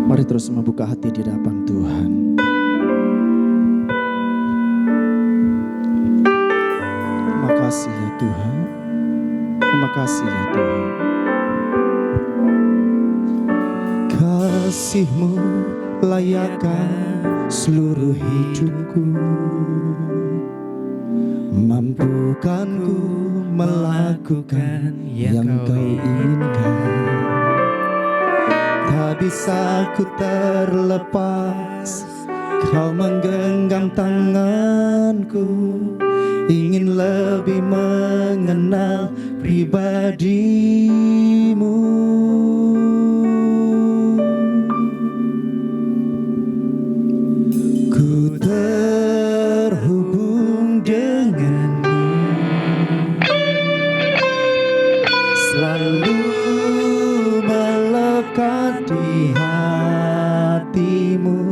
Mari terus membuka hati di hadapan Tuhan. Terima kasih ya Tuhan. Terima kasih ya Tuhan. Kasih-Mu layakkan seluruh hidupku, mampukanku melakukan yang Kau inginkan. Tak bisa ku terlepas, Kau menggenggam tanganku, ingin lebih mengenal pribadi-Mu. Ku terhubung denganmu, selalu melekat di hatimu.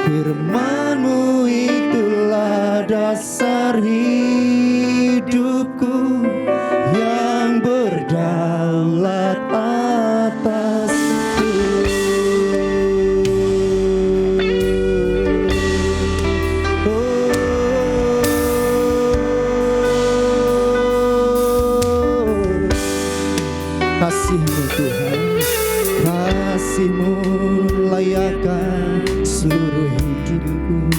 Firman-Mu itulah dasar hidupku, yang berdaulat atasku. Kasih-Mu Tuhan, kasih-Mu layakkan seluruh hidupku,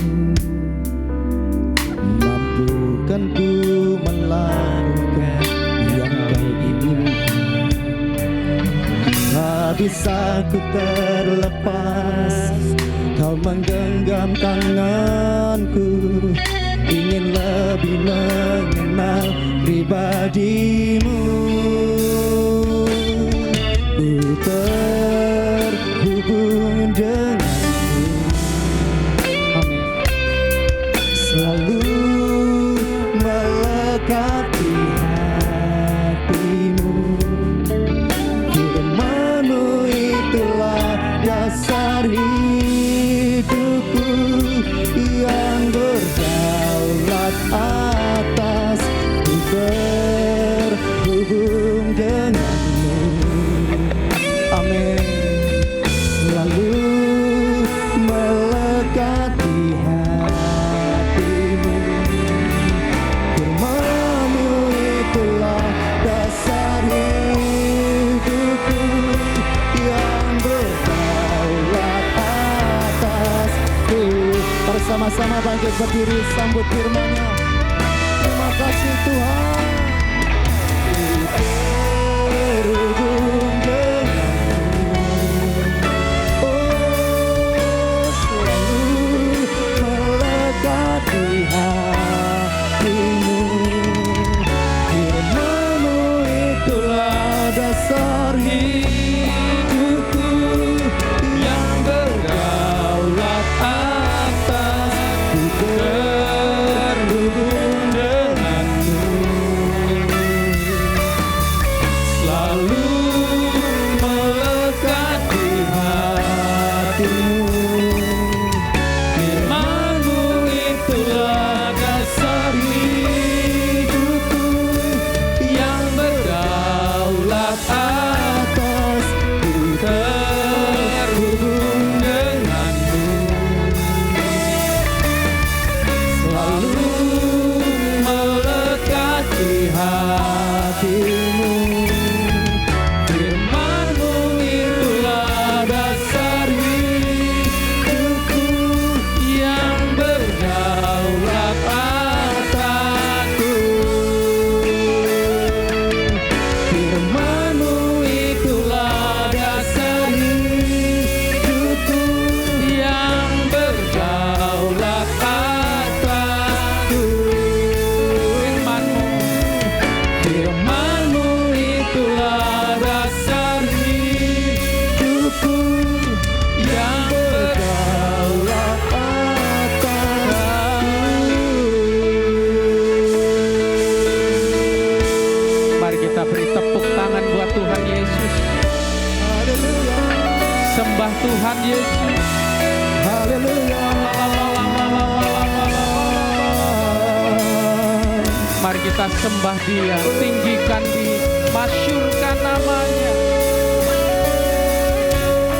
mampukan ku melakukan yang Kau inginkan. Tak bisa ku terlepas, Kau menggenggam tanganku, ingin lebih mengenal pribadi-Mu. Ku terhubung denganmu, amin. Selalu melekat di hatimu. Firman-Mu itulah dasar hidupku, yang berdaulat atas. Ku terhubung denganmu, amin. Selalu melekat di hatimu. Firman-Mu itulah dasar hidupku, yang berdaulat atasku. Bersama-sama bangkit berdiri, sambut firman-Nya. Terima kasih Tuhan. Terhubung denganmu, oh selalu melekat di hatimu. Firman-Mu itulah dasar hidupku, yang berdaulat atas. Ku terhubung denganmu, selalu melekat di hatimu. Firman-Mu itulah dasar hidupku, yang berdaulat atas. Ku terhubung denganmu, selalu melekat di hatimu. Firman-Mu itulah dasar hidupku, yang berdaulat atasku. Firman Tuhan Yesus. Haleluya. Mari kita sembah Dia, tinggikan Dia, masyurkan namanya.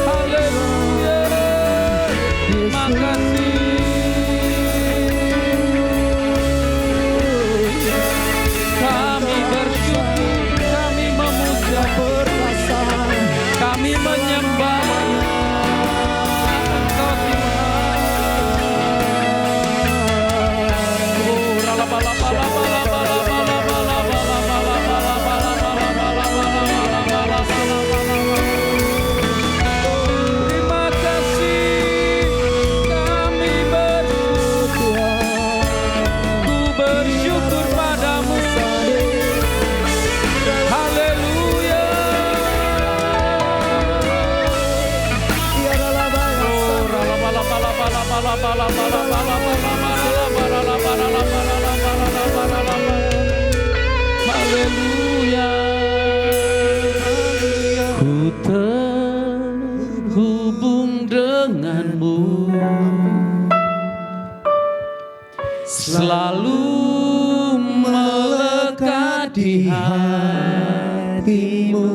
Haleluya. Makasih. Kami bersyukur, kami memuja, Perkasa kami menyembah Engkau Tuhan. Oh, terima kasih, kami bersyukur, ku bersyukur padamu. Haleluya. Haleluya. Ku terhubung denganmu, selalu melekat di hatimu.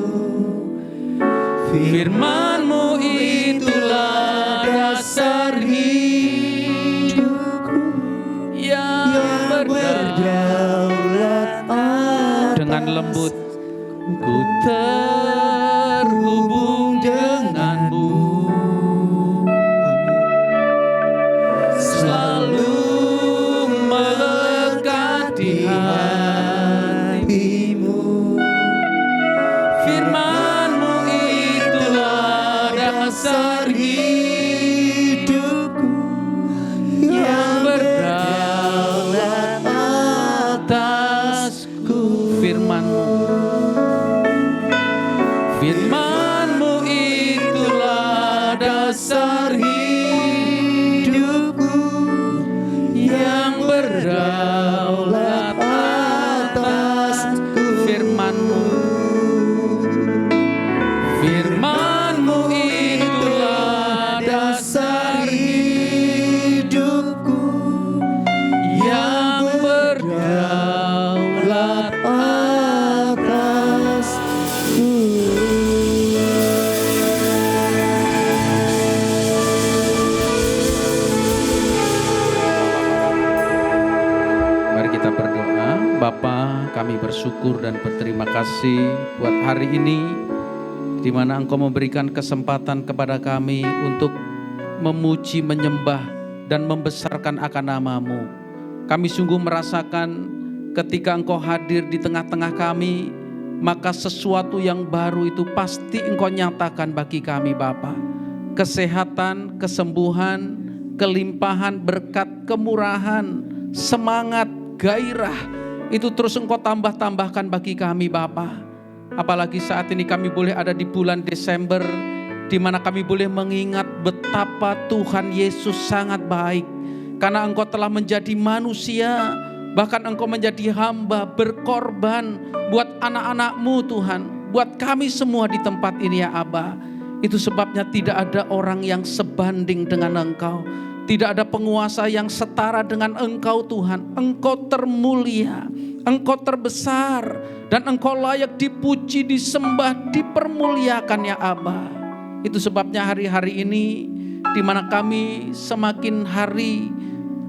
Firman-Mu itulah dasar hidupku yang berdaulat. Dengan lembut ku terhubung denganmu, selalu melekat di hatimu. Firman-Mu itulah dasar hidupku yang berdaulat atasku. Firman-Mu itulah dasar hidupku yang berdaulat atasku. Firman-Mu itulah dasar hidupku yang berdaulat atasku. Mari kita berdoa. Bapa, kami bersyukur dan berterima kasih buat hari ini, di mana Engkau memberikan kesempatan kepada kami untuk memuji, menyembah, dan membesarkan akan nama-Mu. Kami sungguh merasakan ketika Engkau hadir di tengah-tengah kami, maka sesuatu yang baru itu pasti Engkau nyatakan bagi kami Bapa. Kesehatan, kesembuhan, kelimpahan, berkat, kemurahan, semangat, gairah, itu terus Engkau tambah-tambahkan bagi kami Bapa. Apalagi saat ini kami boleh ada di bulan Desember, di mana kami boleh mengingat betapa Tuhan Yesus sangat baik. Karena Engkau telah menjadi manusia, bahkan Engkau menjadi hamba, berkorban buat anak-anak-Mu Tuhan, buat kami semua di tempat ini ya Aba. Itu sebabnya tidak ada orang yang sebanding dengan Engkau. Tidak ada penguasa yang setara dengan Engkau Tuhan. Engkau termulia, Engkau terbesar, dan Engkau layak dipuji, disembah, dipermuliakan ya Aba. Itu sebabnya hari-hari ini, di mana kami semakin hari,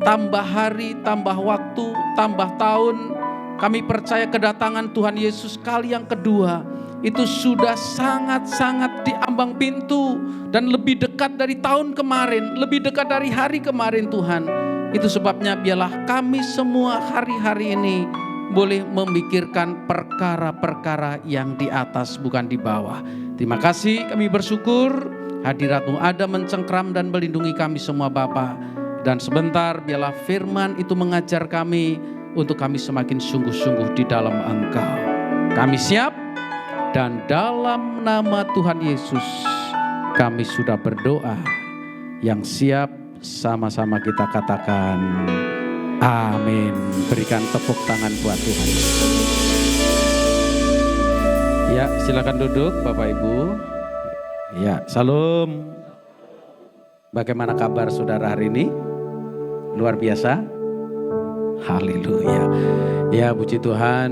tambah waktu, tambah tahun, kami percaya kedatangan Tuhan Yesus kali yang kedua, itu sudah sangat-sangat di ambang pintu, dan lebih dekat dari tahun kemarin, lebih dekat dari hari kemarin Tuhan. Itu sebabnya biarlah kami semua hari-hari ini boleh memikirkan perkara-perkara yang di atas, bukan di bawah. Terima kasih, kami bersyukur hadirat-Mu ada mencengkram dan melindungi kami semua Bapa. Dan sebentar biarlah firman itu mengajar kami untuk kami semakin sungguh-sungguh di dalam Engkau. Kami siap, dan dalam nama Tuhan Yesus kami sudah berdoa. Yang siap sama-sama kita katakan amin. Berikan tepuk tangan buat Tuhan. Ya, silakan duduk Bapak Ibu. Ya, salam. Bagaimana kabar saudara hari ini? Luar biasa? Haleluya. Ya puji Tuhan,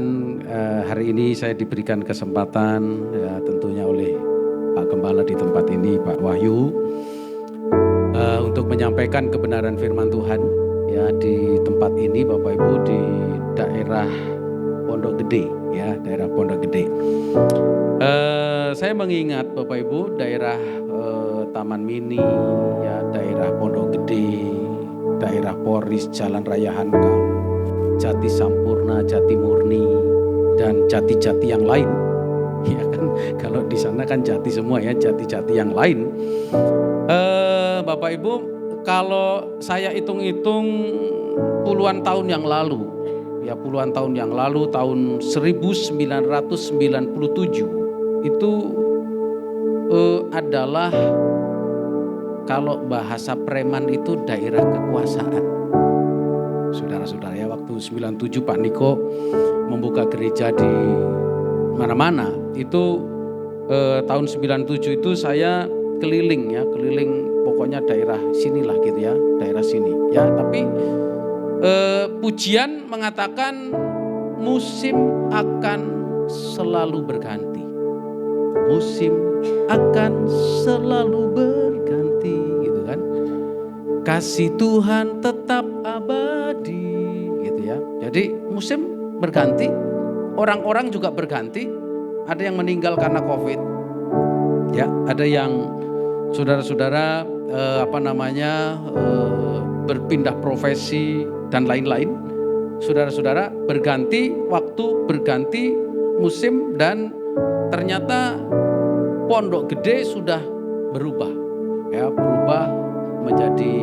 hari ini saya diberikan kesempatan ya tentunya oleh Pak Gembala di tempat ini, Pak Wahyu, untuk menyampaikan kebenaran firman Tuhan ya di tempat ini Bapak Ibu di daerah Pondok Gede ya, daerah Pondok Gede. Saya mengingat Bapak Ibu daerah Taman Mini ya, daerah Pondok Gede, daerah Poris, Jalan Raya Hankam, Jati Sampurna, Jati Murni, dan jati-jati yang lain. Ya kan, kalau di sana kan jati semua ya, jati-jati yang lain. Bapak Ibu, kalau saya hitung-hitung puluhan tahun yang lalu, ya puluhan tahun yang lalu, tahun 1997 itu adalah kalau bahasa preman itu daerah kekuasaan. Saudara-saudara ya, waktu 97 Pak Niko membuka gereja di mana-mana. Itu tahun 97 itu saya keliling ya, keliling pokoknya daerah sinilah gitu ya, daerah sini. Ya, tapi pujian mengatakan musim akan selalu berganti. Musim akan selalu berganti gitu kan. Kasih Tuhan tetap abadi gitu ya. Jadi musim berganti, orang-orang juga berganti. Ada yang meninggal karena COVID. Ya, ada yang saudara-saudara berpindah profesi dan lain-lain. Saudara-saudara berganti waktu, berganti musim, dan ternyata Pondok Gede sudah berubah, ya berubah menjadi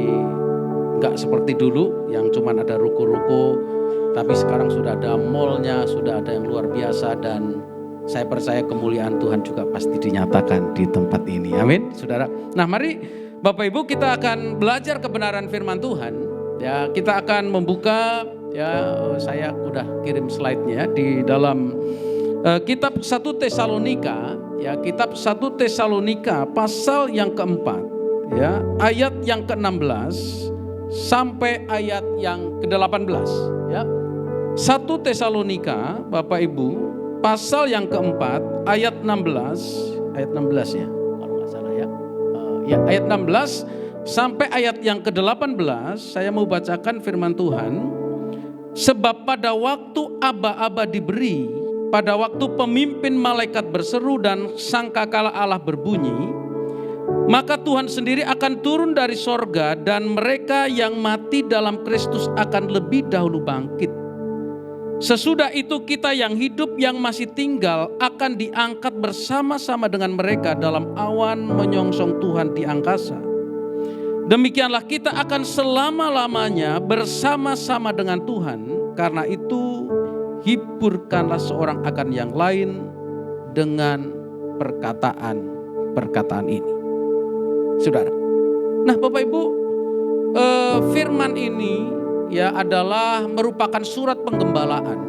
nggak seperti dulu yang cuman ada ruko-ruko, tapi sekarang sudah ada mallnya, sudah ada yang luar biasa, dan saya percaya kemuliaan Tuhan juga pasti dinyatakan di tempat ini. Amin, saudara. Nah, mari Bapak Ibu kita akan belajar kebenaran firman Tuhan. Ya, kita akan membuka ya, saya udah kirim slide-nya di dalam kitab 1 Tesalonika, ya kitab 1 Tesalonika pasal yang keempat, ya ayat yang ke-16 sampai ayat yang ke-18, ya. 1 Tesalonika, Bapak Ibu, pasal yang keempat, ayat 16 ya, kalau nggak salah ya, ya ayat 16 sampai ayat yang ke-18, saya mau bacakan firman Tuhan. Sebab pada waktu aba-aba diberi, pada waktu pemimpin malaikat berseru dan sangkakala Allah berbunyi, maka Tuhan sendiri akan turun dari sorga dan mereka yang mati dalam Kristus akan lebih dahulu bangkit. Sesudah itu kita yang hidup yang masih tinggal akan diangkat bersama-sama dengan mereka dalam awan menyongsong Tuhan di angkasa. Demikianlah kita akan selama-lamanya bersama-sama dengan Tuhan. Karena itu hiburkanlah seorang akan yang lain dengan perkataan ini. Saudara. Nah, Bapak Ibu, firman ini ya adalah merupakan surat penggembalaan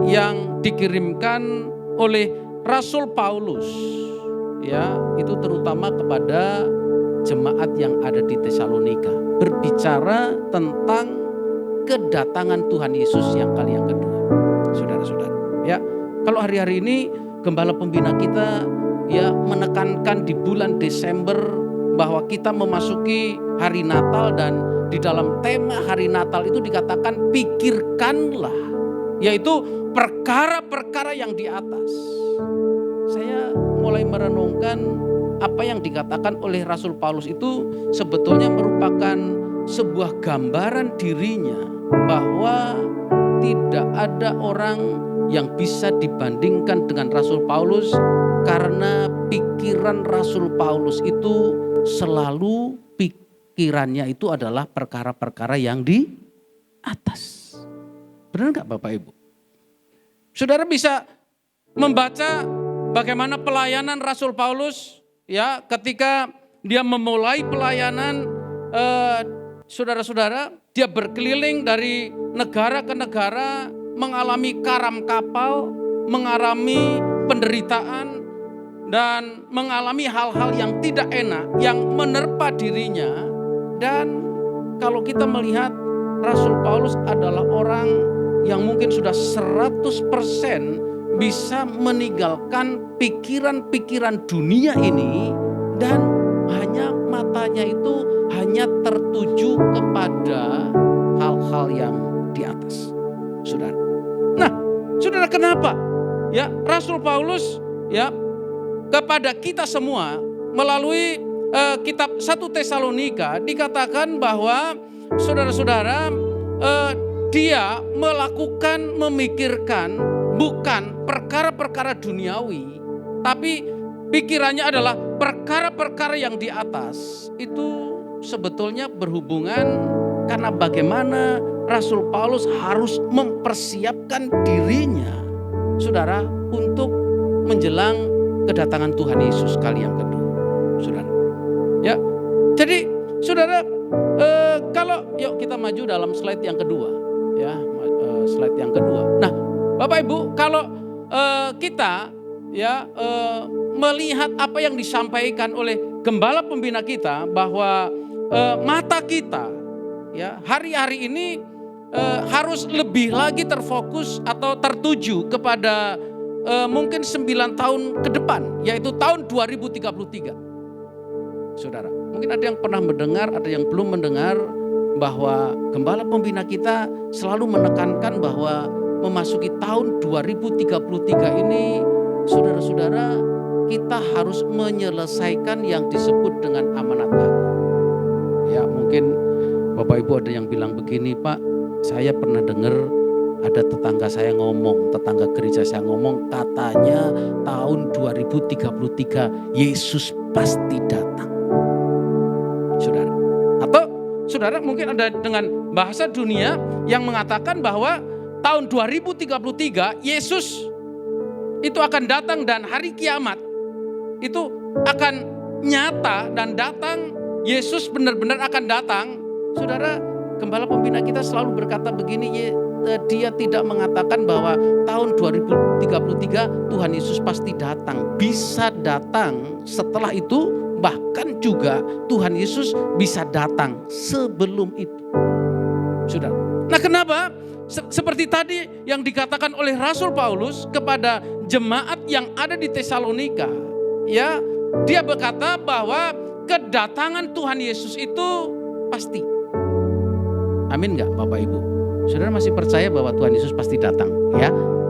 yang dikirimkan oleh Rasul Paulus. Ya, itu terutama kepada jemaat yang ada di Tesalonika, berbicara tentang kedatangan Tuhan Yesus yang kali yang kedua. Saudara-saudara, ya, kalau hari-hari ini gembala pembina kita ya menekankan di bulan Desember bahwa kita memasuki hari Natal, dan di dalam tema hari Natal itu dikatakan pikirkanlah, yaitu perkara-perkara yang di atas. Saya mulai merenungkan apa yang dikatakan oleh Rasul Paulus itu sebetulnya merupakan sebuah gambaran dirinya bahwa tidak ada orang yang bisa dibandingkan dengan Rasul Paulus, karena pikiran Rasul Paulus itu selalu pikirannya itu adalah perkara-perkara yang di atas. Benar nggak Bapak Ibu? Saudara bisa membaca bagaimana pelayanan Rasul Paulus ya ketika dia memulai pelayanan, saudara-saudara, dia berkeliling dari negara ke negara, mengalami karam kapal, mengalami penderitaan, dan mengalami hal-hal yang tidak enak yang menerpa dirinya. Dan kalau kita melihat Rasul Paulus adalah orang yang mungkin sudah 100% bisa meninggalkan pikiran-pikiran dunia ini dan hanya matanya itu hanya tertuju kepada hal-hal yang di atas. Saudara. Nah, saudara, kenapa? Ya, Rasul Paulus ya kepada kita semua melalui kitab 1 Tesalonika dikatakan bahwa saudara-saudara dia memikirkan bukan perkara-perkara duniawi, tapi pikirannya adalah perkara-perkara yang di atas. Itu sebetulnya berhubungan karena bagaimana Rasul Paulus harus mempersiapkan dirinya, saudara, untuk menjelang kedatangan Tuhan Yesus kali yang kedua, saudara. Ya, jadi saudara, kalau yuk kita maju dalam slide yang kedua, ya, slide yang kedua. Nah, Bapak Ibu, kalau kita ya melihat apa yang disampaikan oleh gembala pembina kita bahwa mata kita ya hari-hari ini harus lebih lagi terfokus atau tertuju kepada mungkin 9 tahun ke depan, yaitu tahun 2033. Saudara, mungkin ada yang pernah mendengar, ada yang belum mendengar bahwa gembala pembina kita selalu menekankan bahwa memasuki tahun 2033 ini, saudara-saudara, kita harus menyelesaikan yang disebut dengan amanat agung. Ya, mungkin Bapak Ibu ada yang bilang begini, Pak, saya pernah dengar ada tetangga saya ngomong, tetangga gereja saya ngomong, katanya tahun 2033 Yesus pasti datang. Saudara, atau saudara mungkin ada dengan bahasa dunia yang mengatakan bahwa tahun 2033 Yesus itu akan datang dan hari kiamat itu akan nyata dan datang. Yesus benar-benar akan datang. Saudara, gembala pembina kita selalu berkata begini, dia tidak mengatakan bahwa tahun 2033 Tuhan Yesus pasti datang. Bisa datang setelah itu, bahkan juga Tuhan Yesus bisa datang sebelum itu. Saudara. Nah, kenapa? Seperti tadi yang dikatakan oleh Rasul Paulus kepada jemaat yang ada di Tesalonika, ya, dia berkata bahwa kedatangan Tuhan Yesus itu pasti. Amin enggak Bapak Ibu? Saudara masih percaya bahwa Tuhan Yesus pasti datang, ya?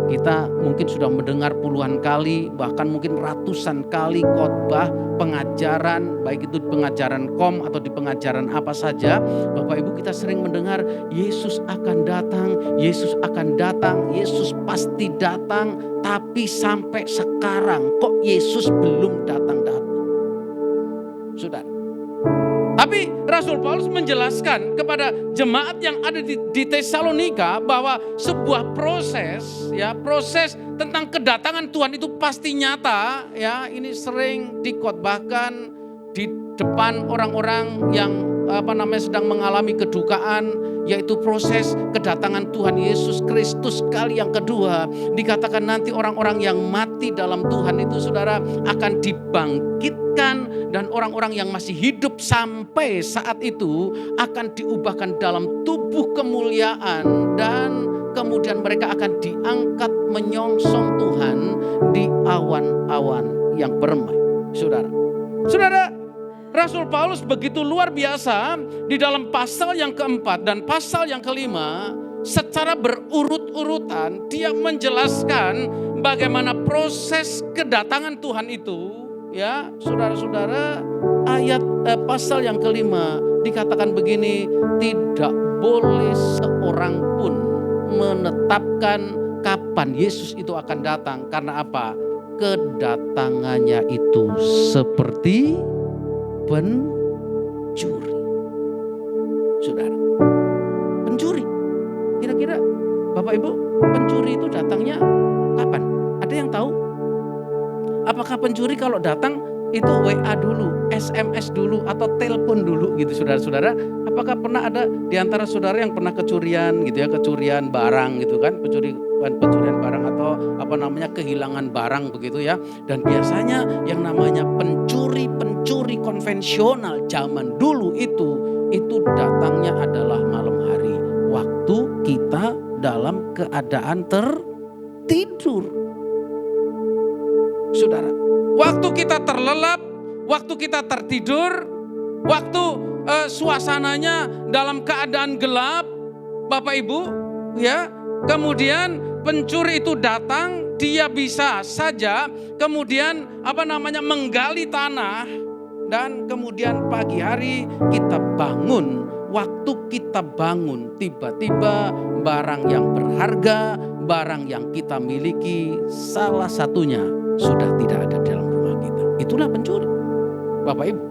Kita mungkin sudah mendengar puluhan kali, bahkan mungkin ratusan kali khotbah, pengajaran, baik itu pengajaran atau di pengajaran apa saja. Bapak Ibu, kita sering mendengar Yesus akan datang, Yesus akan datang, Yesus pasti datang. Tapi sampai sekarang kok Yesus belum datang-datang? Saudara. Tapi Rasul Paulus menjelaskan kepada jemaat yang ada di Tesalonika bahwa sebuah proses, ya, proses tentang kedatangan Tuhan itu pasti nyata, ya. Ini sering dikhotbahkan di depan orang-orang yang sedang mengalami kedukaan, yaitu proses kedatangan Tuhan Yesus Kristus kali yang kedua. Dikatakan nanti orang-orang yang mati dalam Tuhan itu, saudara, akan dibangkitkan, dan orang-orang yang masih hidup sampai saat itu akan diubahkan dalam tubuh kemuliaan, dan kemudian mereka akan diangkat menyongsong Tuhan di awan-awan yang permai. Saudara, Rasul Paulus begitu luar biasa di dalam pasal yang keempat dan pasal yang kelima, secara berurut-urutan dia menjelaskan bagaimana proses kedatangan Tuhan itu, ya, saudara-saudara. Ayat pasal yang kelima dikatakan begini, tidak boleh seorang pun menetapkan kapan Yesus itu akan datang. Karena apa? Kedatangannya itu seperti pencuri. Saudara, pencuri. Kira-kira Bapak Ibu, pencuri itu datangnya kapan? Ada yang tahu? Apakah pencuri kalau datang itu WA dulu, SMS dulu, atau telepon dulu gitu, saudara-saudara? Apakah pernah ada di antara saudara yang pernah kecurian gitu ya, kecurian barang gitu kan, pencurian barang atau kehilangan barang begitu ya. Dan biasanya yang namanya pencuri konvensional zaman dulu itu keadaan tertidur. Saudara, waktu kita terlelap, waktu kita tertidur, waktu suasananya dalam keadaan gelap, Bapak Ibu, ya, kemudian pencuri itu datang, dia bisa saja kemudian menggali tanah, dan kemudian pagi hari kita bangun. Waktu kita bangun, tiba-tiba barang yang berharga, barang yang kita miliki, salah satunya sudah tidak ada dalam rumah kita. Itulah pencuri, Bapak Ibu.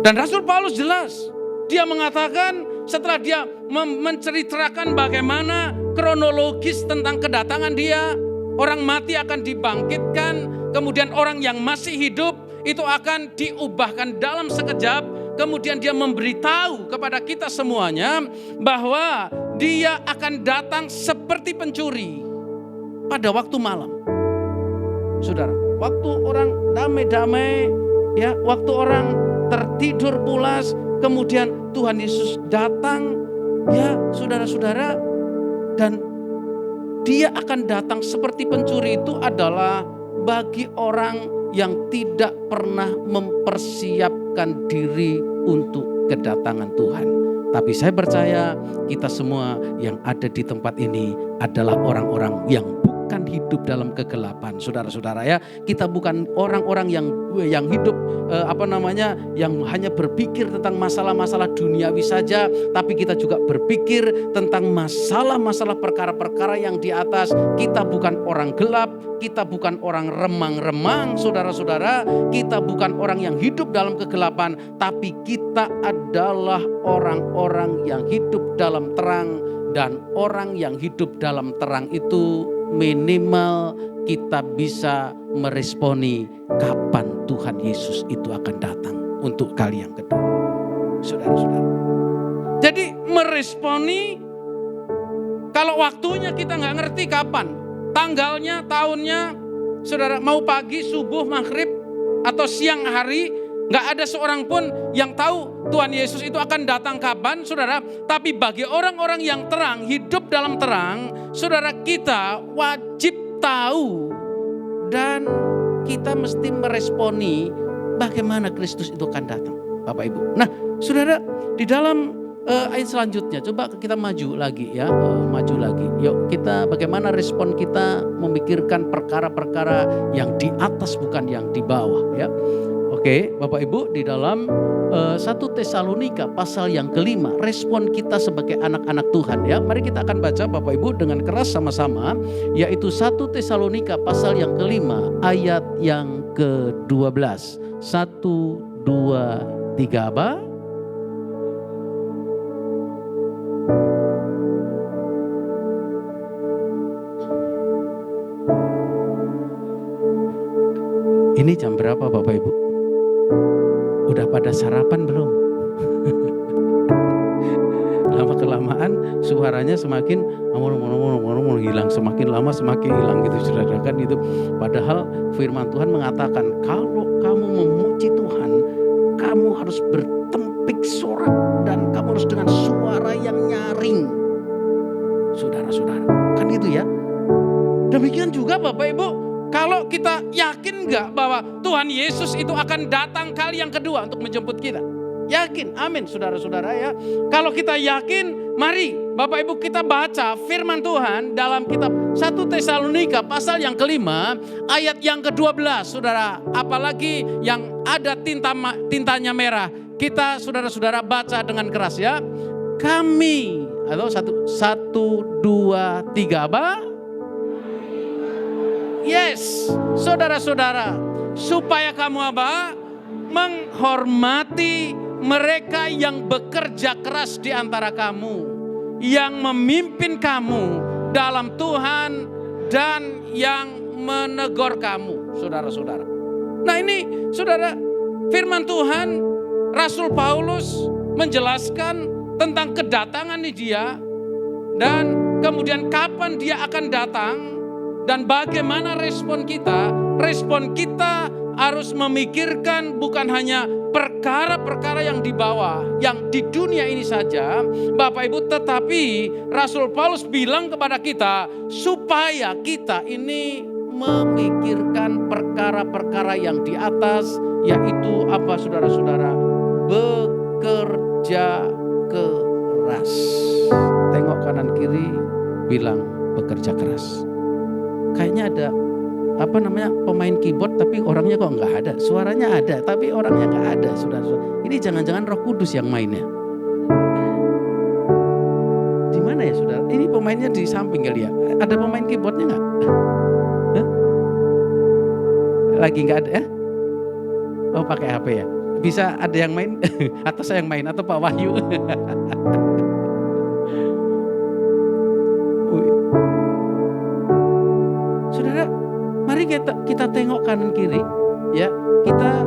Dan Rasul Paulus jelas, dia mengatakan setelah dia menceritakan bagaimana kronologis tentang kedatangan dia, orang mati akan dibangkitkan, kemudian orang yang masih hidup itu akan diubahkan dalam sekejap. Kemudian dia memberitahu kepada kita semuanya bahwa dia akan datang seperti pencuri pada waktu malam. Saudara, waktu orang damai-damai, ya, waktu orang tertidur pulas, kemudian Tuhan Yesus datang, ya saudara-saudara, dan dia akan datang seperti pencuri itu adalah bagi orang yang tidak pernah mempersiapkan diri untuk kedatangan Tuhan. Tapi saya percaya kita semua yang ada di tempat ini adalah orang-orang yang bukan hidup dalam kegelapan, saudara-saudara, ya. Kita bukan orang-orang yang hidup yang hanya berpikir tentang masalah-masalah duniawi saja, tapi kita juga berpikir tentang masalah-masalah perkara-perkara yang di atas. Kita bukan orang gelap, kita bukan orang remang-remang, saudara-saudara. Kita bukan orang yang hidup dalam kegelapan, tapi kita adalah orang-orang yang hidup dalam terang. Dan orang yang hidup dalam terang itu minimal kita bisa meresponi kapan Tuhan Yesus itu akan datang untuk kali yang kedua. Saudara-saudara. Jadi meresponi kalau waktunya kita nggak ngerti kapan, tanggalnya, tahunnya, saudara, mau pagi, subuh, maghrib, atau siang hari, nggak ada seorang pun yang tahu Tuhan Yesus itu akan datang kapan, saudara. Tapi bagi orang-orang yang terang, hidup dalam terang, saudara, kita wajib tahu dan kita mesti meresponi bagaimana Kristus itu akan datang, Bapak Ibu. Nah, saudara, di dalam ayat selanjutnya, coba kita maju lagi, ya, maju lagi. Yuk, kita bagaimana respon kita memikirkan perkara-perkara yang di atas bukan yang di bawah, ya. Oke, Bapak Ibu, di dalam 1 Tesalonika pasal yang ke-5, respon kita sebagai anak-anak Tuhan, ya. Mari kita akan baca, Bapak Ibu, dengan keras sama-sama, yaitu 1 Tesalonika pasal yang ke-5 ayat yang ke-12. 1, 2, 3, apa? Ini jam berapa, Bapak Ibu? Udah pada sarapan belum? Lama-kelamaan suaranya semakin hilang, semakin lama semakin hilang gitu, saudara, kan itu. Padahal firman Tuhan mengatakan kalau kamu memuji Tuhan, kamu harus bertempik sorak dan kamu harus dengan suara yang nyaring. Saudara-saudara, kan itu, ya. Demikian juga Bapak Ibu, kalau kita yakin enggak bahwa Tuhan Yesus itu akan datang kali yang kedua untuk menjemput kita? Yakin, amin, saudara-saudara, ya. Kalau kita yakin, mari Bapak Ibu kita baca firman Tuhan dalam kitab 1 Tesalonika pasal yang ke-5 ayat yang ke-12, saudara. Apalagi yang ada tintanya merah, kita saudara-saudara baca dengan keras, ya. Kami, atau 1, 2, 3, apa? Yes, saudara-saudara, supaya kamu apa? Menghormati mereka yang bekerja keras di antara kamu, yang memimpin kamu dalam Tuhan dan yang menegur kamu, saudara-saudara. Nah, ini, saudara, firman Tuhan, Rasul Paulus menjelaskan tentang kedatangan dia dan kemudian kapan dia akan datang. Dan bagaimana respon kita? Respon kita harus memikirkan bukan hanya perkara-perkara yang di bawah, yang di dunia ini saja, Bapak Ibu, tetapi Rasul Paulus bilang kepada kita supaya kita ini memikirkan perkara-perkara yang di atas, yaitu apa saudara-saudara? Bekerja keras. Tengok kanan kiri, bilang bekerja keras. Kayaknya ada pemain keyboard tapi orangnya kok nggak ada. Suaranya ada tapi orangnya nggak ada, saudara-saudara. Ini jangan-jangan Roh Kudus yang mainnya. Di mana ya, saudara? Ini pemainnya di samping kali ya. Ada pemain keyboardnya nggak? Lagi nggak ada ya? Oh, pakai HP ya. Bisa ada yang main atau saya yang main atau Pak Wahyu? Saudara, mari kita tengok kanan kiri, ya. Kita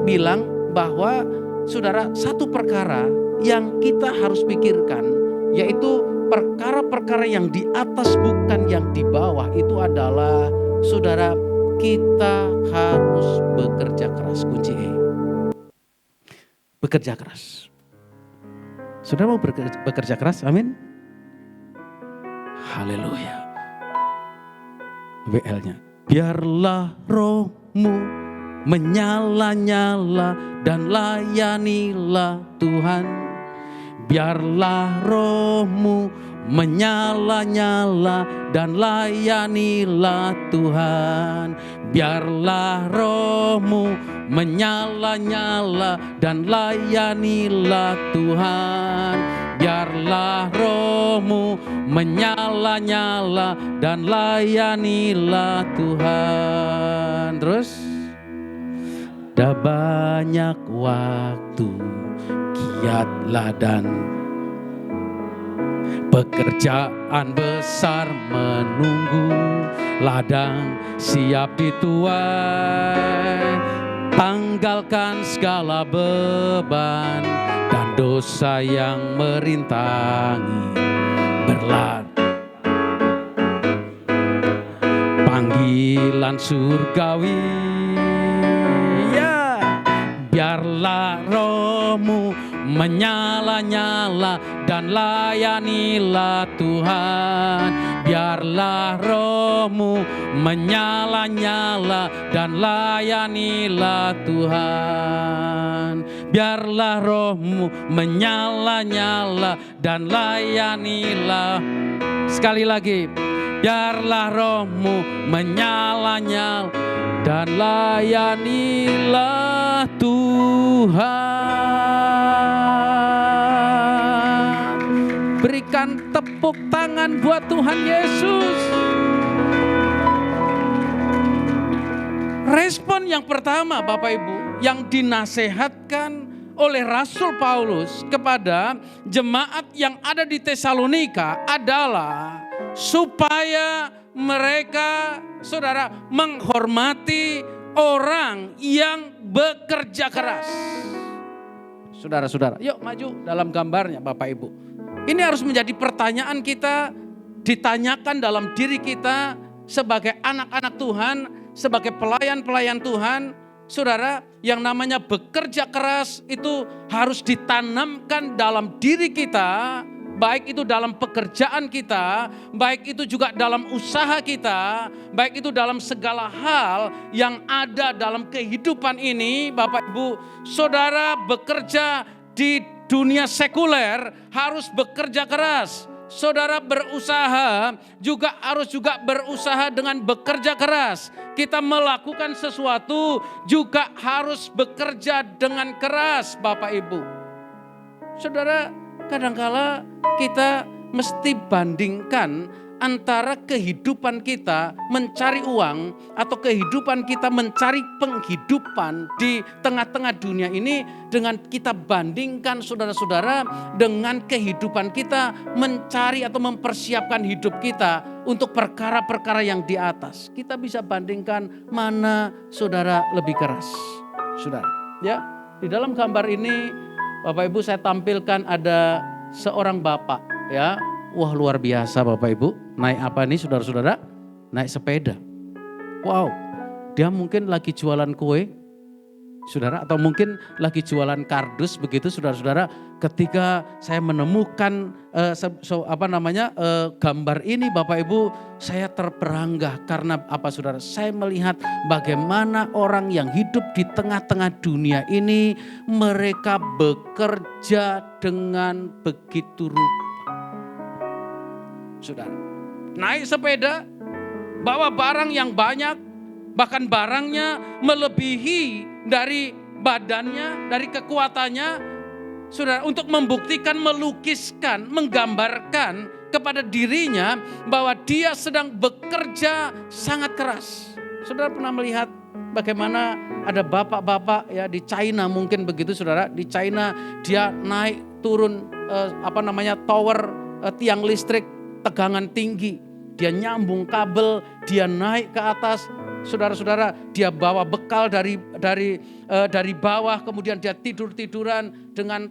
bilang bahwa saudara, satu perkara yang kita harus pikirkan, yaitu perkara-perkara yang di atas bukan yang di bawah, itu adalah saudara, kita harus bekerja keras. Kunci E, bekerja keras. Saudara mau bekerja keras? Amin. Haleluya. WL-nya. Biarlah rohmu menyala-nyala dan layanilah Tuhan. Biarlah rohmu menyala-nyala dan layanilah Tuhan. Biarlah rohmu menyala-nyala dan layanilah Tuhan. Biarlah rohmu menyala-nyala dan layanilah Tuhan. Terus, dah banyak waktu, giatlah dan pekerjaan besar menunggu, ladang siap dituai. Tanggalkan segala beban dan dosa yang merintangi, panggilan surgawi. Ya, biarlah rohmu menyala-nyala dan layanilah Tuhan. Biarlah rohmu menyala-nyala dan layanilah Tuhan. Biarlah rohmu menyala-nyala dan layanilah. Sekali lagi, biarlah rohmu menyala-nyala dan layanilah Tuhan. Berikan tepuk tangan buat Tuhan Yesus. Respon yang pertama, Bapak Ibu, yang dinasehatkan oleh Rasul Paulus kepada jemaat yang ada di Tesalonika adalah supaya mereka, saudara, menghormati orang yang bekerja keras. Saudara-saudara, yuk maju dalam gambarnya Bapak Ibu. Ini harus menjadi pertanyaan kita, ditanyakan dalam diri kita sebagai anak-anak Tuhan, sebagai pelayan-pelayan Tuhan. Saudara, yang namanya bekerja keras itu harus ditanamkan dalam diri kita, baik itu dalam pekerjaan kita, baik itu juga dalam usaha kita, baik itu dalam segala hal yang ada dalam kehidupan ini. Bapak Ibu, saudara bekerja di dunia sekuler harus bekerja keras. Saudara berusaha harus berusaha dengan bekerja keras. Kita melakukan sesuatu juga harus bekerja dengan keras, Bapak Ibu. Saudara, kadangkala kita mesti bandingkan antara kehidupan kita mencari uang atau kehidupan kita mencari penghidupan di tengah-tengah dunia ini dengan kita bandingkan, saudara-saudara, dengan kehidupan kita mencari atau mempersiapkan hidup kita untuk perkara-perkara yang di atas. Kita bisa bandingkan mana saudara lebih keras. Saudara, ya, di dalam gambar ini Bapak Ibu saya tampilkan ada seorang bapak, ya. Wah, luar biasa Bapak Ibu. Naik apa nih saudara-saudara? Naik sepeda. Wow, Dia mungkin lagi jualan kue, saudara, atau mungkin lagi jualan kardus begitu, saudara-saudara. Ketika saya menemukan gambar ini, Bapak Ibu, saya terperanggah karena apa, saudara? Saya melihat bagaimana orang yang hidup di tengah-tengah dunia ini, mereka bekerja dengan begitu rupa. Saudara, naik sepeda, bawa barang yang banyak, bahkan barangnya melebihi dari badannya, dari kekuatannya, saudara, untuk membuktikan, melukiskan, menggambarkan kepada dirinya bahwa dia sedang bekerja sangat keras. Saudara pernah melihat bagaimana ada bapak-bapak ya di China mungkin begitu, saudara. Di China dia naik turun tower, tiang listrik tegangan tinggi. Dia nyambung kabel, dia naik ke atas. Saudara-saudara, dia bawa bekal dari bawah, kemudian dia tidur-tiduran dengan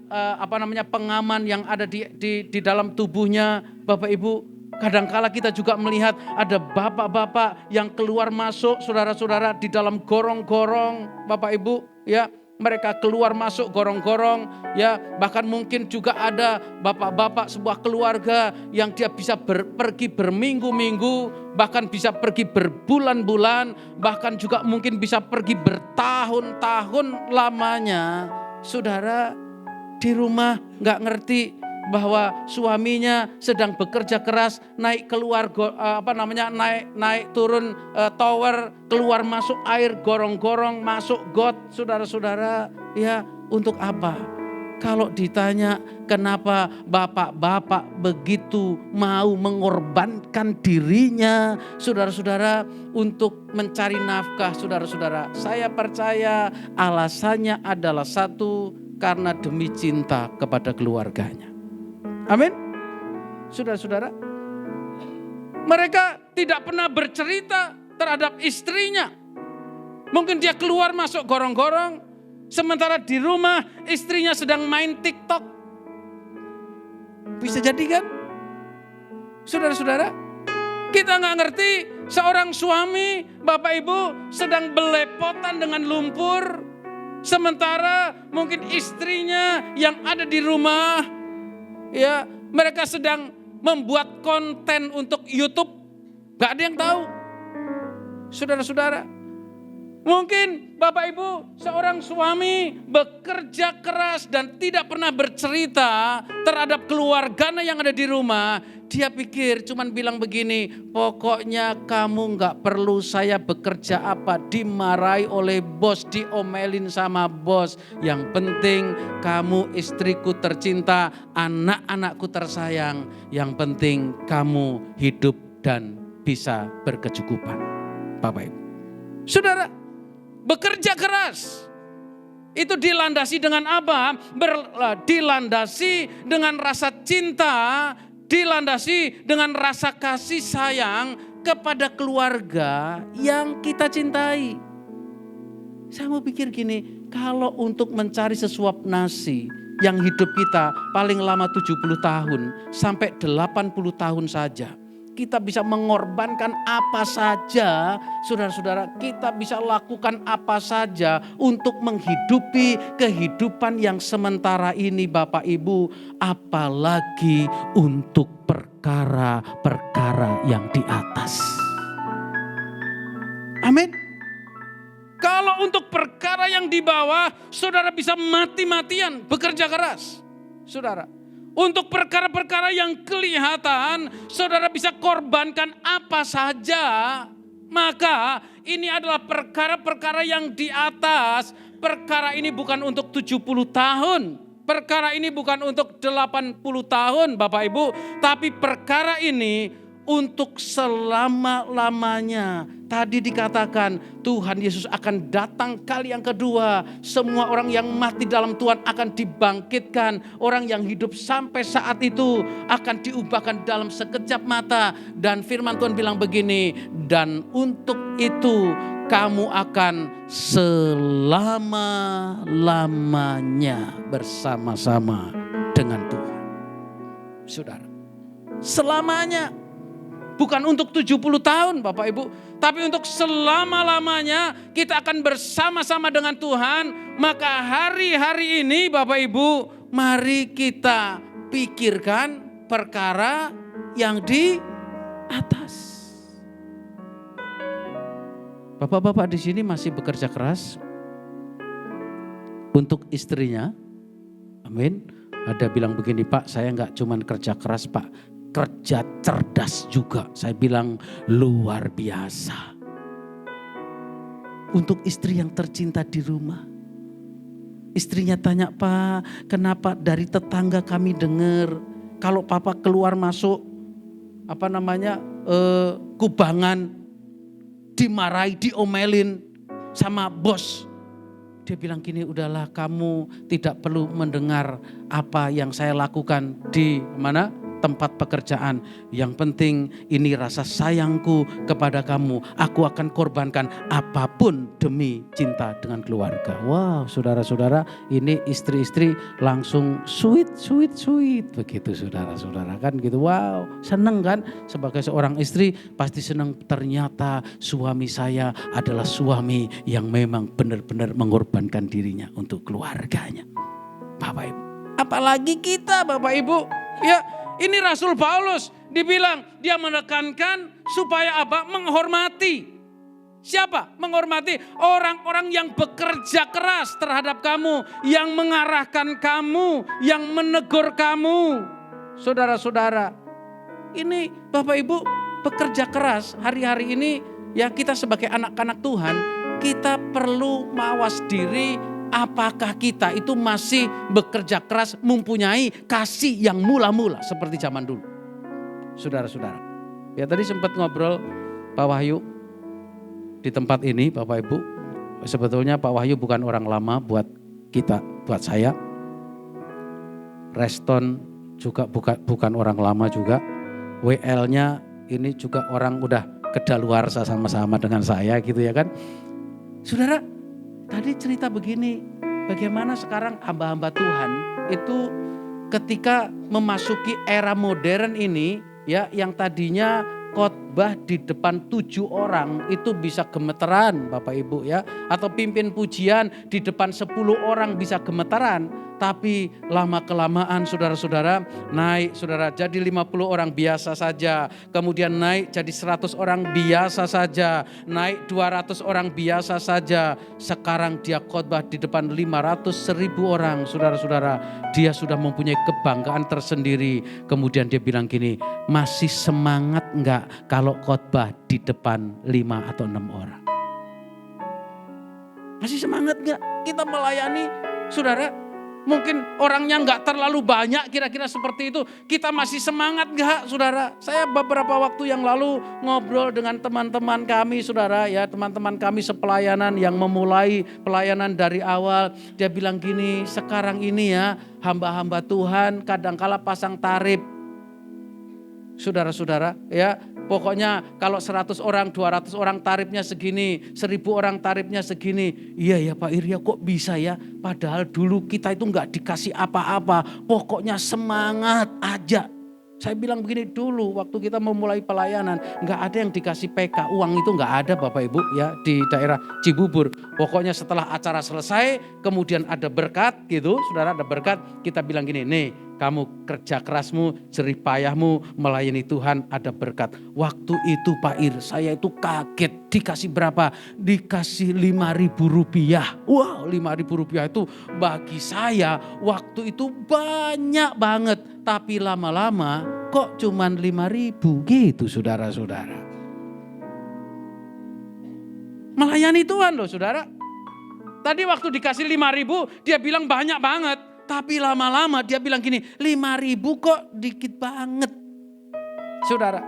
pengaman yang ada di dalam tubuhnya. Bapak Ibu, kadangkala kita juga melihat ada bapak-bapak yang keluar masuk, saudara-saudara, di dalam gorong-gorong, Bapak Ibu, ya. Mereka keluar masuk gorong-gorong, ya. Bahkan mungkin juga ada bapak-bapak sebuah keluarga yang dia bisa pergi berminggu-minggu, bahkan bisa pergi berbulan-bulan, bahkan juga mungkin bisa pergi bertahun-tahun lamanya. Saudara, di rumah gak ngerti bahwa suaminya sedang bekerja keras, naik keluar naik turun tower, keluar masuk air gorong-gorong, masuk got, saudara-saudara, ya, untuk apa? Kalau ditanya kenapa bapak-bapak begitu mau mengorbankan dirinya, saudara-saudara, untuk mencari nafkah, saudara-saudara, saya percaya alasannya adalah satu, karena demi cinta kepada keluarganya. Amin. Saudara-saudara, mereka tidak pernah bercerita terhadap istrinya. Mungkin dia keluar masuk gorong-gorong, sementara di rumah istrinya sedang main TikTok. Bisa jadi kan? Saudara-saudara, kita gak ngerti seorang suami, Bapak Ibu, sedang belepotan dengan lumpur, sementara mungkin istrinya yang ada di rumah, ya, mereka sedang membuat konten untuk YouTube. Gak ada yang tahu. Saudara-saudara, mungkin Bapak Ibu, seorang suami bekerja keras dan tidak pernah bercerita terhadap keluarganya yang ada di rumah. Dia pikir cuman bilang begini, pokoknya kamu gak perlu saya bekerja apa, dimarahi oleh bos, diomelin sama bos. Yang penting kamu istriku tercinta, anak-anakku tersayang. Yang penting kamu hidup dan bisa berkecukupan. Bapak Ibu, saudara, bekerja keras itu dilandasi dengan apa? Dilandasi dengan rasa cinta, dilandasi dengan rasa kasih sayang kepada keluarga yang kita cintai. Saya mau pikir gini, kalau untuk mencari sesuap nasi yang hidup kita paling lama 70 tahun sampai 80 tahun saja, kita bisa mengorbankan apa saja, saudara-saudara, kita bisa lakukan apa saja untuk menghidupi kehidupan yang sementara ini, Bapak Ibu, apalagi untuk perkara-perkara yang di atas. Amin. Kalau untuk perkara yang di bawah, saudara bisa mati-matian bekerja keras, saudara. Untuk perkara-perkara yang kelihatan, saudara bisa korbankan apa saja. Maka ini adalah perkara-perkara yang di atas. Perkara ini bukan untuk 70 tahun. Perkara ini bukan untuk 80 tahun, Bapak Ibu. Tapi perkara ini untuk selama-lamanya. Tadi dikatakan Tuhan Yesus akan datang kali yang kedua. Semua orang yang mati dalam Tuhan akan dibangkitkan. Orang yang hidup sampai saat itu akan diubahkan dalam sekejap mata. Dan firman Tuhan bilang begini, dan untuk itu kamu akan selama-lamanya bersama-sama dengan Tuhan. Saudara, selamanya. bukan untuk 70 tahun Bapak Ibu. Tapi untuk selama-lamanya kita akan bersama-sama dengan Tuhan. Maka hari-hari ini Bapak Ibu, mari kita pikirkan perkara yang di atas. Bapak-bapak di sini masih bekerja keras untuk istrinya. Amin. Ada bilang begini, Pak, saya enggak cuman kerja keras, Pak. Kerja cerdas juga. Saya bilang luar biasa. Untuk istri yang tercinta di rumah. Istrinya tanya, Pak, kenapa dari tetangga kami dengar kalau Papa keluar masuk kubangan, dimarahi, diomelin sama bos. Dia bilang gini, udahlah kamu tidak perlu mendengar apa yang saya lakukan di tempat pekerjaan. Yang penting ini rasa sayangku kepada kamu. Aku akan korbankan apapun demi cinta dengan keluarga. Wow, saudara-saudara, ini istri-istri langsung sweet. Begitu saudara-saudara kan gitu. Wow, seneng kan? Sebagai seorang istri pasti senang, ternyata suami saya adalah suami yang memang benar-benar mengorbankan dirinya untuk keluarganya. Bapak Ibu, apalagi kita Bapak Ibu, ya. Ini Rasul Paulus dibilang dia menekankan supaya apa? Menghormati. Siapa? Menghormati orang-orang yang bekerja keras terhadap kamu, yang mengarahkan kamu, yang menegur kamu. Saudara-saudara, ini Bapak Ibu bekerja keras hari-hari ini, ya kita sebagai anak-anak Tuhan, kita perlu mawas diri. Apakah kita itu masih bekerja keras, mempunyai kasih yang mula-mula seperti zaman dulu? Saudara-saudara, ya tadi sempat ngobrol Pak Wahyu di tempat ini Bapak Ibu. Sebetulnya Pak Wahyu bukan orang lama buat kita, buat saya. Reston juga bukan orang lama juga. WL-nya ini juga orang udah kedaluarsa sama-sama dengan saya gitu ya kan. Saudara, tadi cerita begini, bagaimana sekarang hamba-hamba Tuhan itu ketika memasuki era modern ini, ya yang tadinya khotbah di depan 7 orang itu bisa gemeteran Bapak Ibu ya, atau pimpin pujian di depan 10 orang bisa gemeteran. Tapi lama kelamaan saudara-saudara naik saudara jadi 50 orang biasa saja. Kemudian naik jadi 100 orang biasa saja. Naik 200 orang biasa saja. Sekarang dia khotbah di depan 500.000 orang saudara-saudara. Dia sudah mempunyai kebanggaan tersendiri. Kemudian dia bilang gini, masih semangat enggak kalau khotbah di depan 5 atau 6 orang? Masih semangat enggak kita melayani saudara? Mungkin orangnya enggak terlalu banyak kira-kira seperti itu. Kita masih semangat enggak saudara? Saya beberapa waktu yang lalu ngobrol dengan teman-teman kami saudara ya. Teman-teman kami sepelayanan yang memulai pelayanan dari awal. Dia bilang gini, sekarang ini ya hamba-hamba Tuhan kadangkala pasang tarif. Saudara-saudara ya. Pokoknya kalau 100 orang, 200 orang tarifnya segini, 1000 orang tarifnya segini. Iya ya Pak Irya kok bisa ya? Padahal dulu kita itu enggak dikasih apa-apa. Pokoknya semangat aja. Saya bilang begini dulu waktu kita memulai pelayanan. Enggak ada yang dikasih PK. Uang itu enggak ada Bapak Ibu ya di daerah Cibubur. Pokoknya setelah acara selesai kemudian ada berkat gitu. Saudara ada berkat. Kita bilang gini, nih kamu kerja kerasmu, jerih payahmu melayani Tuhan ada berkat. Waktu itu Pak Ir, saya itu kaget. Dikasih berapa? Dikasih Rp5.000. Wow, Rp5.000 itu bagi saya waktu itu banyak banget. Tapi lama-lama kok cuman 5.000 gitu saudara-saudara. Melayani Tuhan loh saudara. Tadi waktu dikasih 5.000 dia bilang banyak banget. Tapi lama-lama dia bilang gini, 5.000 kok dikit banget. Saudara,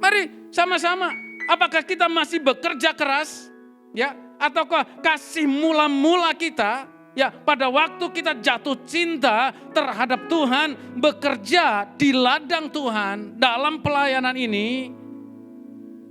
mari sama-sama. Apakah kita masih bekerja keras? Ya, ataukah kasih mula-mula kita? Ya, pada waktu kita jatuh cinta terhadap Tuhan, bekerja di ladang Tuhan dalam pelayanan ini.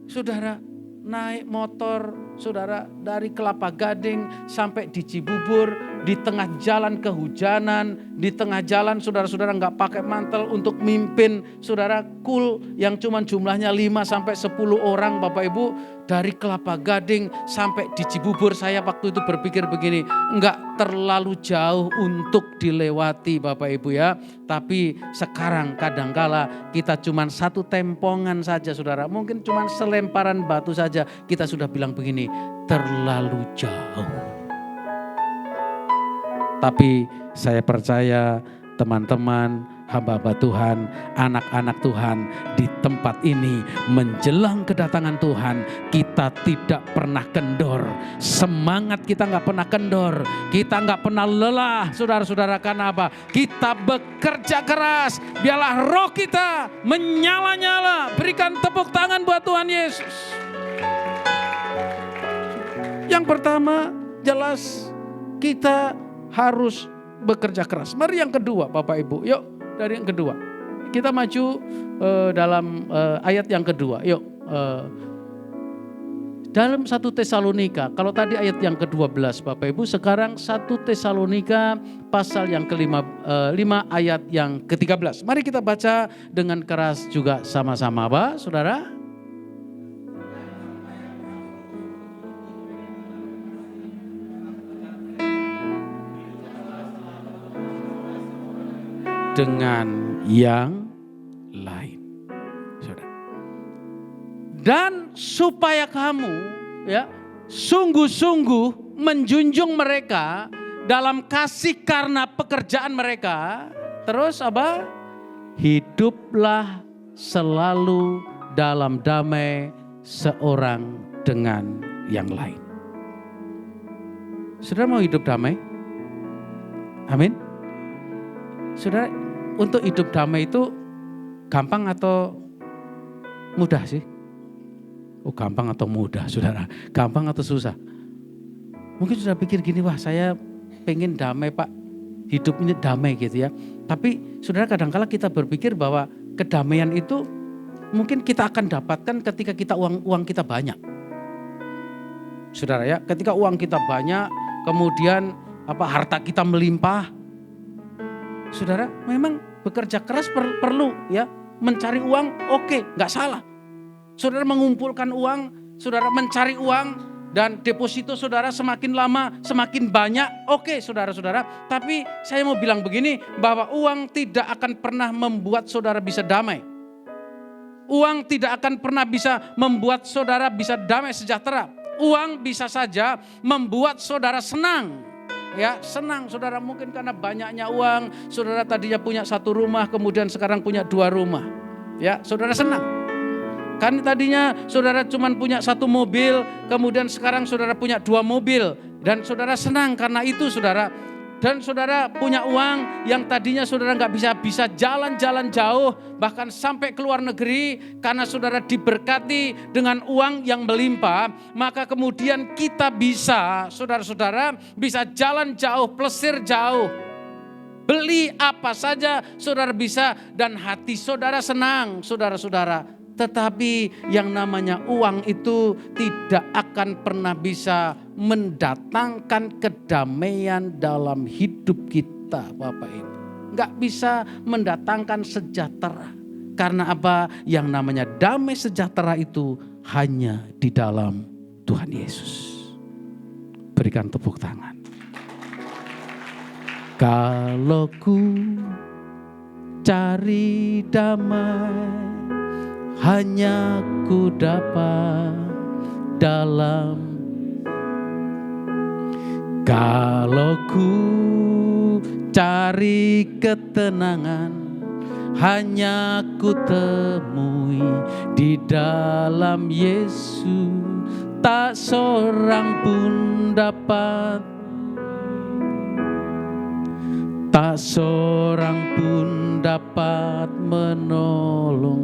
Saudara, naik motor, saudara dari Kelapa Gading sampai di Cibubur, di tengah jalan kehujanan, di tengah jalan saudara-saudara nggak pakai mantel untuk mimpin saudara kul yang cuma jumlahnya 5-10 orang Bapak Ibu, dari Kelapa Gading sampai di Cibubur. Saya waktu itu berpikir begini, nggak terlalu jauh untuk dilewati Bapak Ibu ya. Tapi sekarang kadangkala kita cuma satu tempongan saja saudara, mungkin cuma selemparan batu saja kita sudah bilang begini, terlalu jauh. Tapi saya percaya teman-teman, hamba-hamba Tuhan, anak-anak Tuhan di tempat ini menjelang kedatangan Tuhan, kita tidak pernah kendor. Semangat kita nggak pernah kendor, kita nggak pernah lelah saudara-saudara. Karena apa? Kita bekerja keras, biarlah roh kita menyala-nyala. Berikan tepuk tangan buat Tuhan Yesus. Yang pertama jelas kita harus bekerja keras. Mari yang kedua Bapak Ibu, yuk dari yang kedua. Kita maju dalam ayat yang kedua, yuk. Dalam 1 Tesalonika, kalau tadi ayat yang ke-12 Bapak Ibu, sekarang 1 Tesalonika pasal yang ke-5 ayat yang ke-13. Mari kita baca dengan keras juga sama-sama Pak, saudara. Dengan yang lain, saudara. Dan supaya kamu ya sungguh-sungguh menjunjung mereka dalam kasih karena pekerjaan mereka. Terus apa? Hiduplah selalu dalam damai seorang dengan yang lain. Saudara mau hidup damai? Amin. Saudara, untuk hidup damai itu gampang atau mudah sih? Oh, gampang atau mudah saudara? Gampang atau susah? Mungkin sudah pikir gini, wah saya pengen damai Pak, hidup ini damai gitu ya. Tapi saudara, kadang-kala kita berpikir bahwa kedamaian itu mungkin kita akan dapatkan ketika kita uang kita banyak. Saudara ya, ketika uang kita banyak, kemudian harta kita melimpah. Saudara, memang bekerja keras perlu ya, mencari uang, oke, nggak salah. Saudara mengumpulkan uang, saudara mencari uang, dan deposito saudara semakin lama semakin banyak, oke saudara-saudara. Tapi saya mau bilang begini, bahwa uang tidak akan pernah membuat saudara bisa damai. Uang tidak akan pernah bisa membuat saudara bisa damai sejahtera. Uang bisa saja membuat saudara senang. Ya, senang saudara, mungkin karena banyaknya uang, saudara tadinya punya 1 rumah, kemudian sekarang punya 2 rumah. Ya, saudara senang. Kan tadinya saudara cuma punya 1 mobil, kemudian sekarang saudara punya 2 mobil. Dan saudara senang karena itu saudara. Dan saudara punya uang yang tadinya saudara nggak bisa jalan-jalan jauh, bahkan sampai ke luar negeri, karena saudara diberkati dengan uang yang melimpah, maka kemudian kita bisa, saudara-saudara, bisa jalan jauh, plesir jauh. Beli apa saja saudara bisa, dan hati saudara senang, saudara-saudara. Tetapi yang namanya uang itu tidak akan pernah bisa mendatangkan kedamaian dalam hidup kita Bapak Ibu. Enggak bisa mendatangkan sejahtera. Karena apa? Yang namanya damai sejahtera itu hanya di dalam Tuhan Yesus. Berikan tepuk tangan. Kalau ku cari damai, hanya ku dapat dalam. Kalau ku cari ketenangan, hanya ku temui di dalam Yesus. Tak seorang pun dapat, tak seorang pun dapat menolong.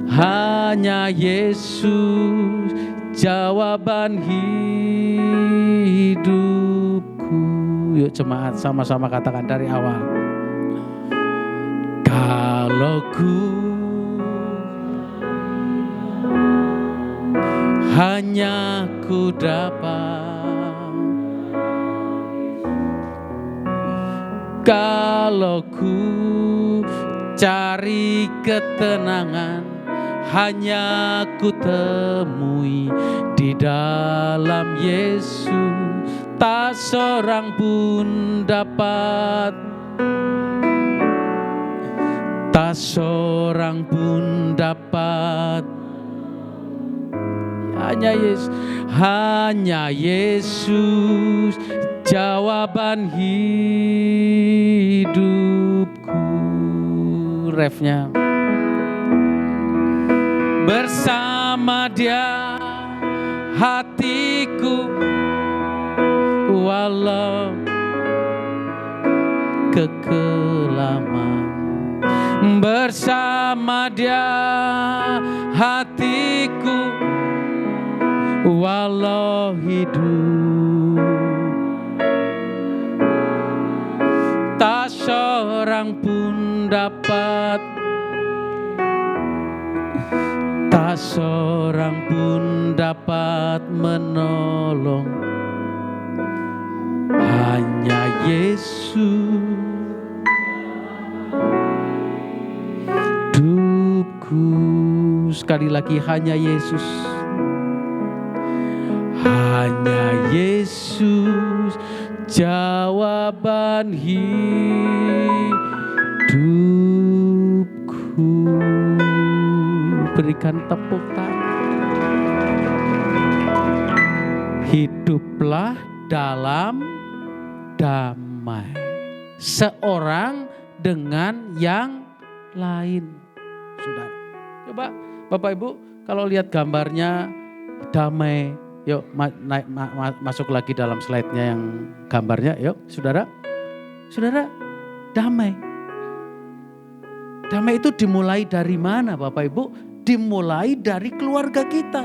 Hanya Yesus jawaban hidupku. Yuk jemaat sama-sama katakan dari awal. Kalau ku hanya ku dapat Kalau ku cari ketenangan, hanya ku temui di dalam Yesus. Tak seorang pun dapat, tak seorang pun dapat. Hanya Yesus, hanya Yesus, jawaban hidupku. Refnya. Bersama Dia hatiku walau kekelaman. Bersama Dia hatiku walau hidup. Tak seorang pun dapat, tak seorang pun dapat menolong. Hanya Yesus hidupku. Sekali lagi, hanya Yesus. Hanya Yesus, jawaban hidupku. Berikan tepuk tangan. Hiduplah dalam damai, seorang dengan yang lain. Saudara, coba Bapak Ibu kalau lihat gambarnya damai. Yuk masuk lagi dalam slide-nya yang gambarnya. Yuk saudara. Saudara, damai. Damai itu dimulai dari mana Bapak Ibu? Dimulai dari keluarga kita.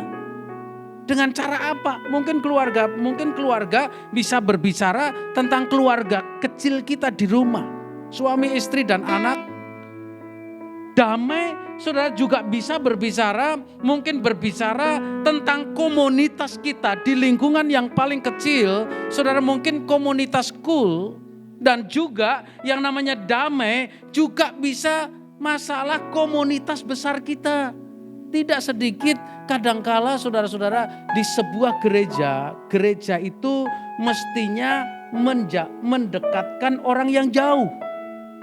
Dengan cara apa? Mungkin keluarga bisa berbicara tentang keluarga kecil kita di rumah. Suami, istri, dan anak. Damai, saudara juga bisa berbicara tentang komunitas kita di lingkungan yang paling kecil. Saudara, mungkin komunitas school, dan juga yang namanya damai juga bisa masalah komunitas besar kita. Tidak sedikit kadangkala saudara-saudara di sebuah gereja itu mestinya mendekatkan orang yang jauh.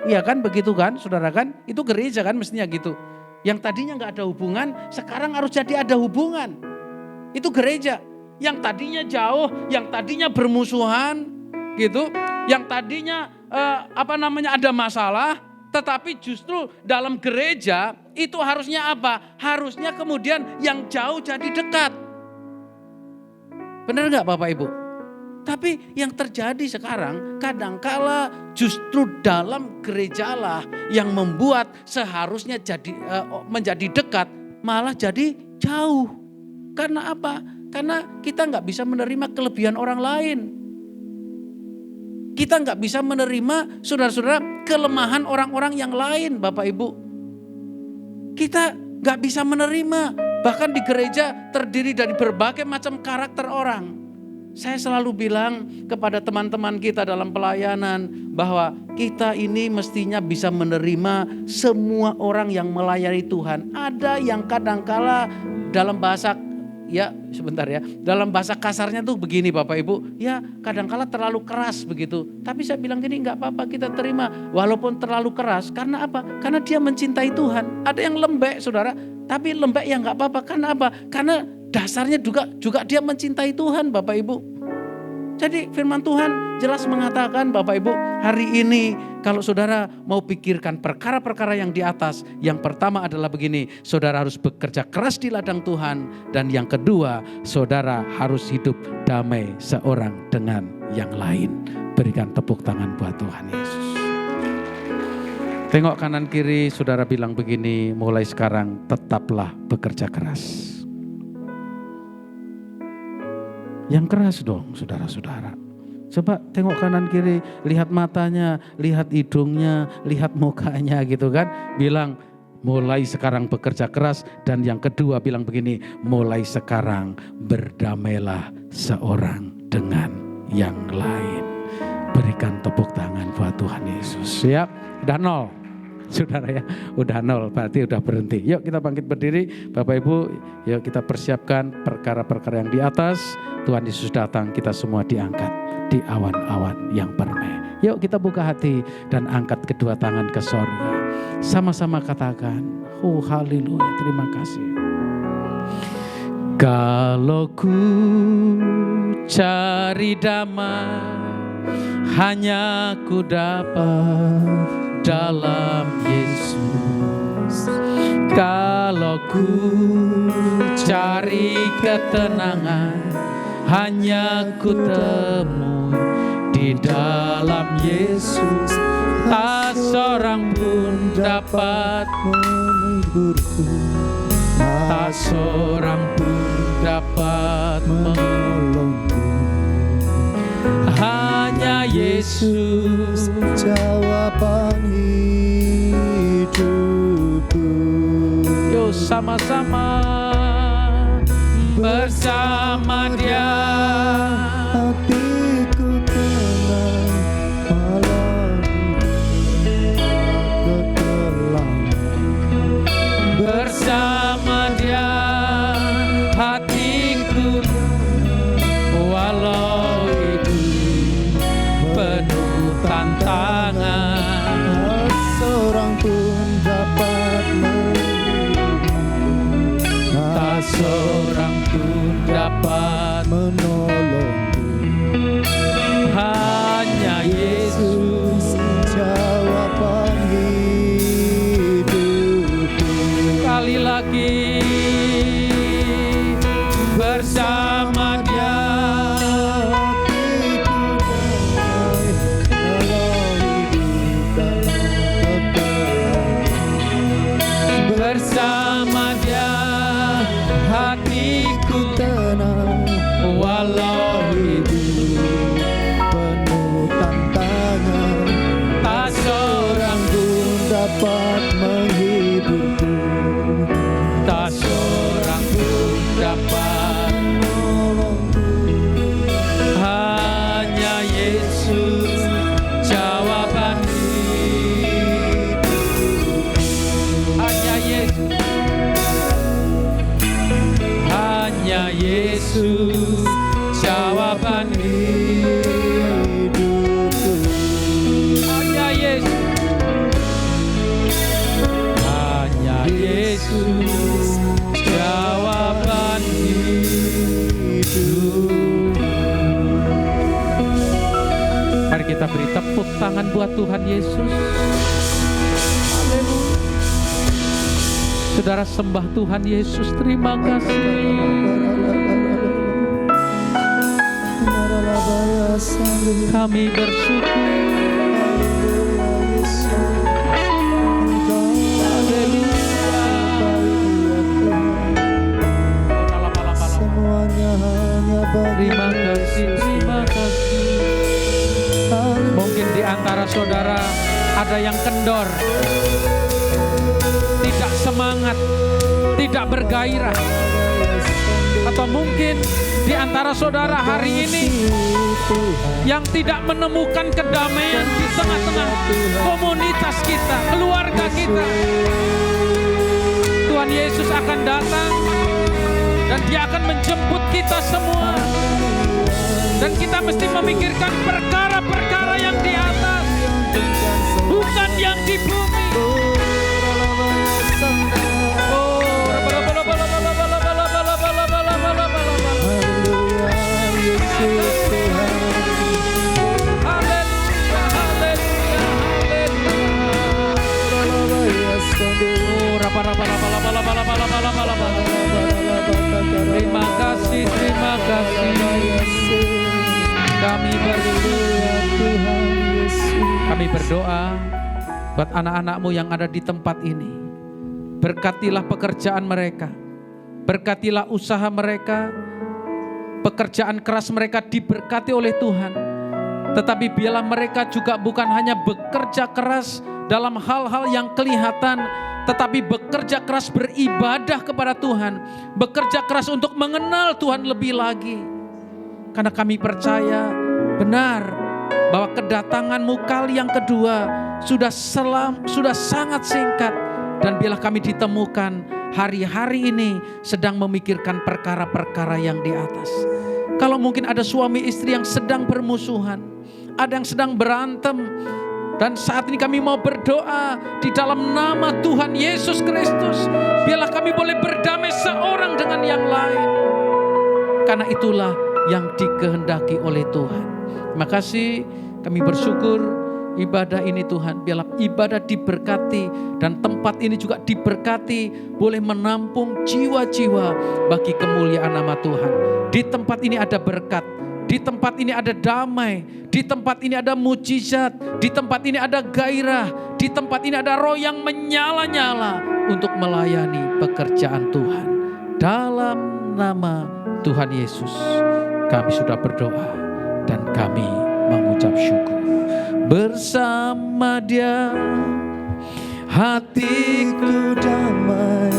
Iya kan, begitu kan saudara kan? Itu gereja kan mestinya gitu. Yang tadinya gak ada hubungan, sekarang harus jadi ada hubungan. Itu gereja. Yang tadinya jauh, yang tadinya bermusuhan gitu. Yang tadinya ada masalah. Tetapi justru dalam gereja itu harusnya apa? Harusnya kemudian yang jauh jadi dekat. Benar gak Bapak Ibu? Tapi yang terjadi sekarang kadangkala justru dalam gerejalah yang membuat seharusnya menjadi dekat malah jadi jauh. Karena apa? Karena kita gak bisa menerima kelebihan orang lain. Kita gak bisa menerima saudara-saudara kelemahan orang-orang yang lain Bapak Ibu. Kita gak bisa menerima, bahkan di gereja terdiri dari berbagai macam karakter orang. Saya selalu bilang kepada teman-teman kita dalam pelayanan bahwa kita ini mestinya bisa menerima semua orang yang melayani Tuhan. Ada yang kadangkala dalam bahasa dalam bahasa kasarnya tuh begini Bapak Ibu, ya kadangkala terlalu keras begitu. Tapi saya bilang gini, enggak apa-apa kita terima walaupun terlalu keras. Karena apa? Karena dia mencintai Tuhan. Ada yang lembek saudara, tapi lembek ya enggak apa-apa. Karena apa? Karena dasarnya juga dia mencintai Tuhan Bapak Ibu. Jadi firman Tuhan jelas mengatakan Bapak Ibu, hari ini kalau saudara mau pikirkan perkara-perkara yang di atas, yang pertama adalah begini, saudara harus bekerja keras di ladang Tuhan. Dan yang kedua, saudara harus hidup damai seorang dengan yang lain. Berikan tepuk tangan buat Tuhan Yesus. Tengok kanan kiri, saudara bilang begini, mulai sekarang tetaplah bekerja keras. Yang keras dong saudara-saudara. Coba tengok kanan kiri, lihat matanya, lihat hidungnya, lihat mukanya gitu kan. Bilang mulai sekarang bekerja keras. Dan yang kedua bilang begini, mulai sekarang berdamailah seorang dengan yang lain. Berikan tepuk tangan buat Tuhan Yesus. Siap? Udah 0. Saudara ya, udah 0, berarti udah berhenti. Yuk kita bangkit berdiri, Bapak Ibu, yuk kita persiapkan perkara-perkara yang di atas. Tuhan Yesus datang, kita semua diangkat di awan-awan yang permai. Yuk kita buka hati dan angkat kedua tangan ke sorga. Sama-sama katakan, oh haleluya, terima kasih. Kalau ku cari damai, hanya ku dapat dalam Yesus. Kalau ku cari ketenangan, hanya ku temui di dalam Yesus. Tak seorang pun dapat menghiburku, tak seorang pun dapat menolongku. Hanya Yesus jawaban hidupku. Yuk sama-sama bersama Dia hatiku tenang, malam kekelam. Bersama Dia hatiku walau penuh tantangan, seorang pun dapat tak seorang pun dapat menolongku. Hanya Yesus jawaban hidupku. Sekali lagi bersama Dia bersama Dia hatiku tenang, walau hidup penuh tantangan. Tak seorang pun dapat menghiburku, tak seorang pun dapat menolongku. Hanya Yesus jawaban hidupku. Hanya Yesus, hanya Yesus jawaban hidupku. Hanya Yesus, hanya Yesus jawaban hidupku. Mari kita beri tepuk tangan buat Tuhan Yesus. Haleluya. Saudara sembah Tuhan Yesus, terima kasih. Kami bersyukur. Terima kasih, terima kasih. Mungkin di antara saudara ada yang kendor, tidak semangat, tidak bergairah. Atau mungkin di antara saudara hari ini yang tidak menemukan kedamaian di tengah-tengah komunitas kita, keluarga kita. Tuhan Yesus akan datang dan Dia akan menjemput kita semua. Dan kita mesti memikirkan perkara-perkara yang di atas, bukan yang di bumi. Terima kasih, terima kasih. Kami berdoa buat anak-anak-Mu yang ada di tempat ini. Berkatilah pekerjaan mereka, berkatilah usaha mereka, pekerjaan keras mereka diberkati oleh Tuhan. Tetapi biarlah mereka juga bukan hanya bekerja keras dalam hal-hal yang kelihatan, tetapi bekerja keras beribadah kepada Tuhan, bekerja keras untuk mengenal Tuhan lebih lagi. Karena kami percaya benar bahwa kedatangan-Mu kali yang kedua sudah sangat singkat. Dan bila kami ditemukan hari-hari ini sedang memikirkan perkara-perkara yang di atas. Kalau mungkin ada suami istri yang sedang bermusuhan, ada yang sedang berantem, dan saat ini kami mau berdoa di dalam nama Tuhan Yesus Kristus. Biarlah kami boleh berdamai seorang dengan yang lain. Karena itulah yang dikehendaki oleh Tuhan. Terima kasih, kami bersyukur ibadah ini Tuhan. Biarlah ibadah diberkati dan tempat ini juga diberkati. Boleh menampung jiwa-jiwa bagi kemuliaan nama Tuhan. Di tempat ini ada berkat. Di tempat ini ada damai, di tempat ini ada mujizat, di tempat ini ada gairah, di tempat ini ada roh yang menyala-nyala untuk melayani pekerjaan Tuhan. Dalam nama Tuhan Yesus, kami sudah berdoa dan kami mengucap syukur. Bersama Dia, hatiku damai.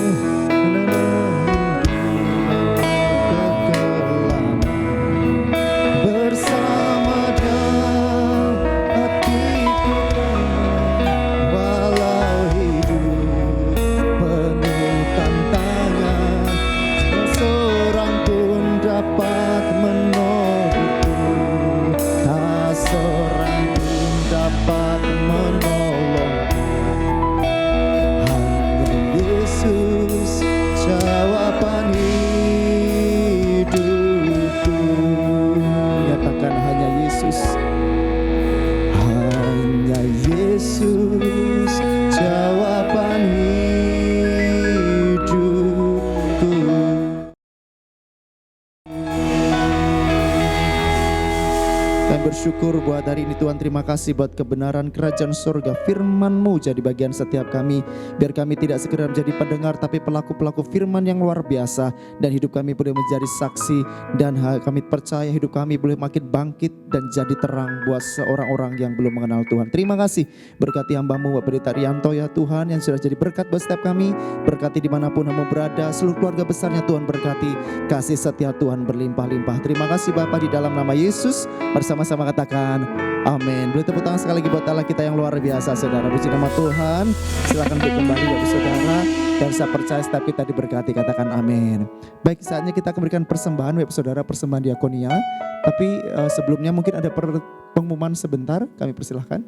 Bersyukur buat hari ini Tuhan, terima kasih buat kebenaran kerajaan surga, firman-Mu jadi bagian setiap kami. Biar kami tidak sekedar menjadi pendengar tapi pelaku-pelaku firman yang luar biasa. Dan hidup kami boleh menjadi saksi. Dan kami percaya hidup kami boleh makin bangkit dan jadi terang buat seorang-orang yang belum mengenal Tuhan. Terima kasih, berkati hamba-Mu Bapak Pendeta Rianto ya Tuhan, yang sudah jadi berkat buat setiap kami. Berkati dimanapun hamba berada, seluruh keluarga besarnya Tuhan berkati. Kasih setia Tuhan berlimpah-limpah. Terima kasih Bapa, di dalam nama Yesus bersama-sama katakan amin. Boleh tepuk tangan sekali lagi buat Allah kita yang luar biasa, saudara. Puji nama Tuhan. Silakan duduk kembali Bapak saudara. Dan saya percaya setiap kita diberkati, katakan amin. Baik, saatnya kita akan berikan persembahan Bapak saudara, persembahan diakonia. Tapi sebelumnya mungkin ada pengumuman sebentar, kami persilahkan.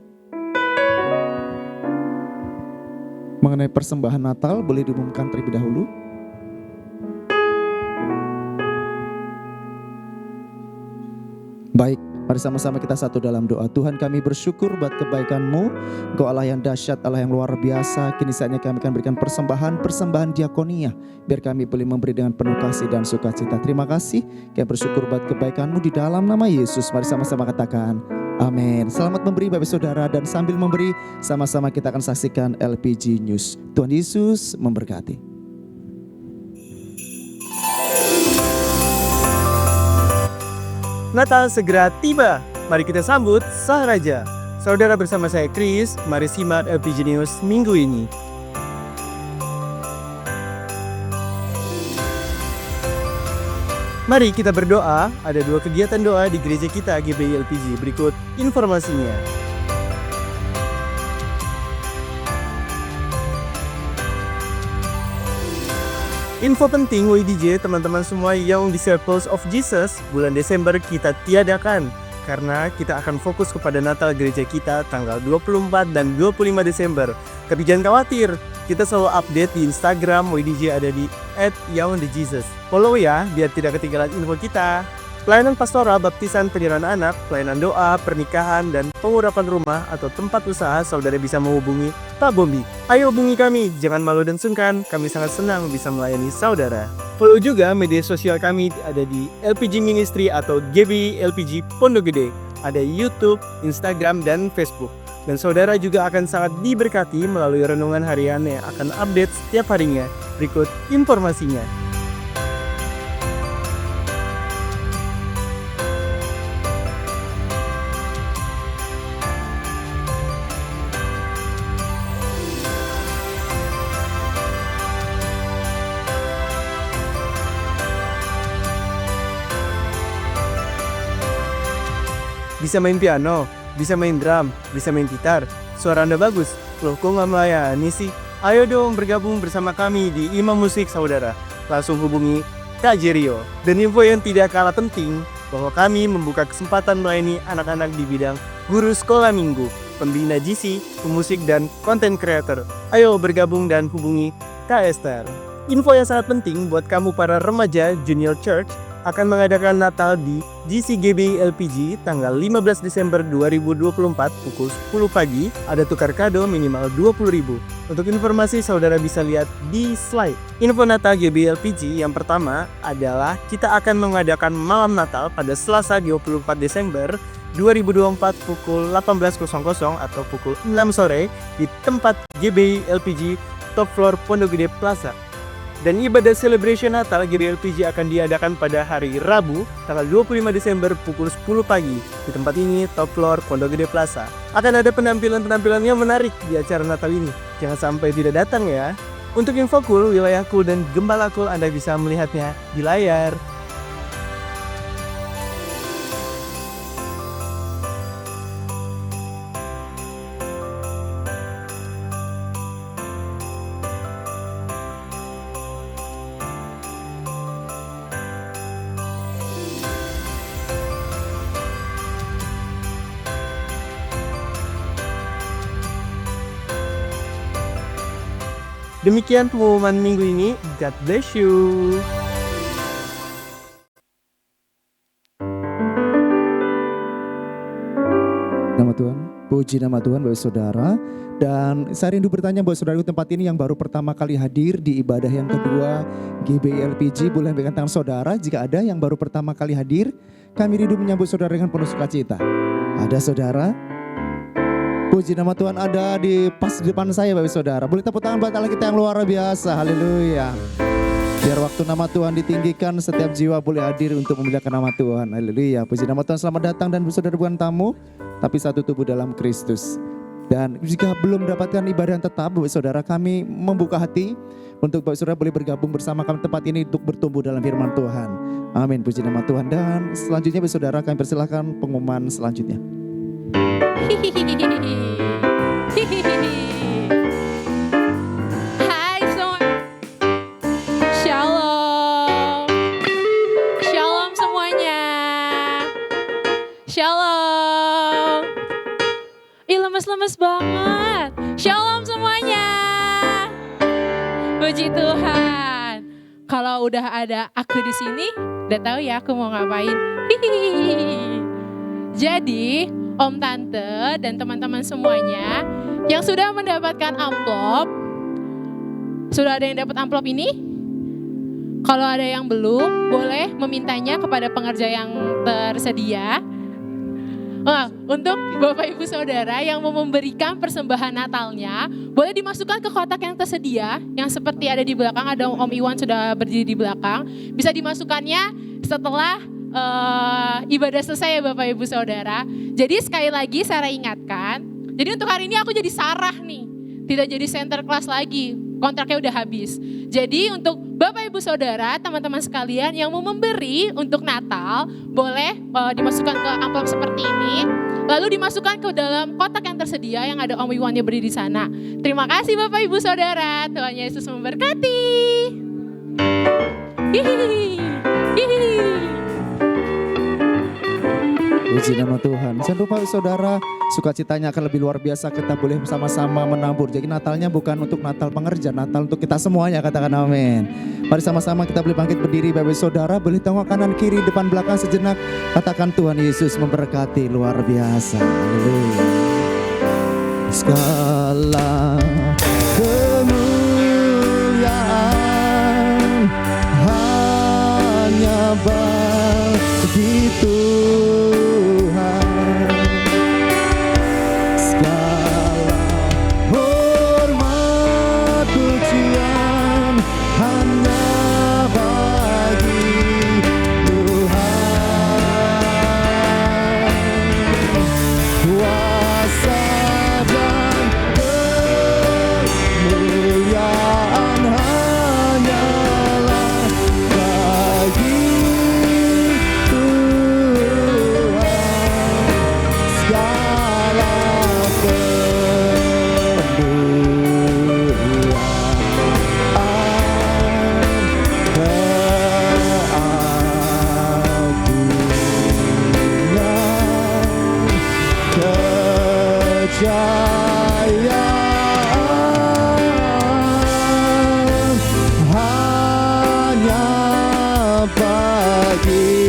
Mengenai persembahan Natal boleh diumumkan terlebih dahulu. Baik, mari sama-sama kita satu dalam doa. Tuhan, kami bersyukur buat kebaikan-Mu. Engkau Allah yang dahsyat, Allah yang luar biasa. Kini saatnya kami akan berikan persembahan diakonia. Biar kami boleh memberi dengan penuh kasih dan sukacita. Terima kasih. Kami bersyukur buat kebaikan-Mu di dalam nama Yesus. Mari sama-sama katakan amin. Selamat memberi Bapak Saudara, dan sambil memberi sama-sama kita akan saksikan LPG News. Tuhan Yesus memberkati. Natal segera tiba. Mari kita sambut Sang Raja. Saudara, bersama saya Chris, mari simak LPG News minggu ini. Mari kita berdoa. Ada 2 kegiatan doa di gereja kita GBI LPG. Berikut informasinya. Info penting WDJ, teman-teman semua yang Disciples of Jesus, bulan Desember kita tiadakan karena kita akan fokus kepada Natal gereja kita tanggal 24 dan 25 Desember. Tapi jangan khawatir, kita selalu update di Instagram WDJ, ada di @YoungTheJesus. Follow ya biar tidak ketinggalan info kita. Pelayanan pastoral, baptisan, penyerahan anak, pelayanan doa, pernikahan, dan pengurapan rumah atau tempat usaha, saudara bisa menghubungi Pak Bombi. Ayo hubungi kami, jangan malu dan sungkan, kami sangat senang bisa melayani saudara. Follow juga media sosial kami, ada di LPG Ministry atau GBI LPG Pondok Gede. Ada YouTube, Instagram, dan Facebook. Dan saudara juga akan sangat diberkati melalui renungan harian yang akan update setiap harinya. Berikut informasinya. bisa main piano, bisa main drum, bisa main gitar. Suara Anda bagus, loh kok nggak melayani sih? Ayo dong bergabung bersama kami di Imam Musik Saudara. Langsung hubungi Kak Jerio. Dan info yang tidak kalah penting, bahwa kami membuka kesempatan melayani anak-anak di bidang guru sekolah minggu, pembina GC, pemusik, dan konten creator. Ayo bergabung dan hubungi Kak Esther. Info yang sangat penting buat kamu para remaja Junior Church akan mengadakan Natal di GCGB LPG tanggal 15 Desember 2024 pukul 10 pagi. Ada tukar kado minimal 20.000. Untuk informasi saudara bisa lihat di slide. Info Natal GB LPG yang pertama adalah kita akan mengadakan malam Natal pada Selasa 24 Desember 2024 pukul 18.00 atau pukul 6 sore di tempat GB LPG top floor Pondok Gede Plaza. Dan ibadah celebration Natal GBLPG akan diadakan pada hari Rabu, tanggal 25 Desember pukul 10 pagi di tempat ini, top floor Pondok Gede Plaza. Akan ada penampilan-penampilan yang menarik di acara Natal ini. Jangan sampai tidak datang ya. Untuk info cool, wilayah cool, dan gembala cool Anda bisa melihatnya di layar. Demikian pengumuman minggu ini. God bless you. Nama Tuhan, puji nama Tuhan Bapak Saudara. Dan saya rindu bertanya buat saudara di tempat ini yang baru pertama kali hadir di ibadah yang kedua GBLPG, boleh berikan tangan saudara. Jika ada yang baru pertama kali hadir, kami rindu menyambut saudara dengan penuh sukacita. Ada saudara? Puji nama Tuhan, ada di pas di depan saya Bapak Saudara. Boleh tepuk tangan buat Allah kita yang luar biasa. Haleluya. Biar waktu nama Tuhan ditinggikan, setiap jiwa boleh hadir untuk memuliakan nama Tuhan. Haleluya. Puji nama Tuhan, selamat datang dan saudara bukan tamu, tapi satu tubuh dalam Kristus. Dan jika belum mendapatkan ibadah yang tetap, Bapak Saudara, kami membuka hati untuk Bapak Saudara boleh bergabung bersama kami tempat ini untuk bertumbuh dalam firman Tuhan. Amin. Puji nama Tuhan. Dan selanjutnya Bapak Saudara, kami persilahkan pengumuman selanjutnya. Hai semua, Shalom, Shalom semuanya, Shalom. Ih lemes-lemes banget. Shalom semuanya. Puji Tuhan. Kalau udah ada aku di sini, udah tahu ya aku mau ngapain. Jadi Om Tante dan teman-teman semuanya yang sudah mendapatkan amplop, sudah ada yang dapat amplop ini? Kalau ada yang belum, boleh memintanya kepada pengerja yang tersedia. Untuk Bapak Ibu Saudara yang mau memberikan persembahan Natalnya, boleh dimasukkan ke kotak yang tersedia, yang seperti ada di belakang, ada Om Iwan sudah berdiri di belakang. Bisa dimasukkannya setelah ibadah selesai ya Bapak Ibu Saudara. Jadi sekali lagi saya ingatkan, jadi untuk hari ini aku jadi Sarah nih, tidak jadi center class lagi, kontraknya udah habis. Jadi untuk Bapak Ibu Saudara, teman-teman sekalian yang mau memberi untuk Natal, boleh dimasukkan ke amplop seperti ini, lalu dimasukkan ke dalam kotak yang tersedia yang ada Om Iwannya berdiri di sana. Terima kasih Bapak Ibu Saudara, Tuhan Yesus memberkati. Hihihi. Hihihi. Puji nama Tuhan. Jangan lupa saudara, sukacitanya akan lebih luar biasa. Kita boleh bersama-sama menabur. Jadi Natalnya bukan untuk Natal pengerja, Natal untuk kita semuanya. Katakan amin. Mari sama-sama kita boleh bangkit berdiri Bapak Saudara. Boleh tengok kanan kiri depan belakang sejenak. Katakan Tuhan Yesus memberkati luar biasa. Haleluya. Segala kemuliaan hanya bagi Tuhan, segala hormat pujian hanya bagi Tuhan. Kuasa dan kemuliaan hanyalah bagi Tuhan. kejayaan hanya bagi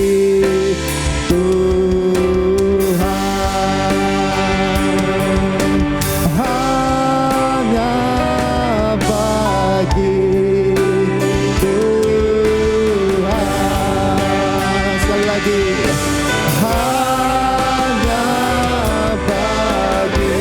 Tuhan, hanya bagi Tuhan. Sekali lagi, hanya bagi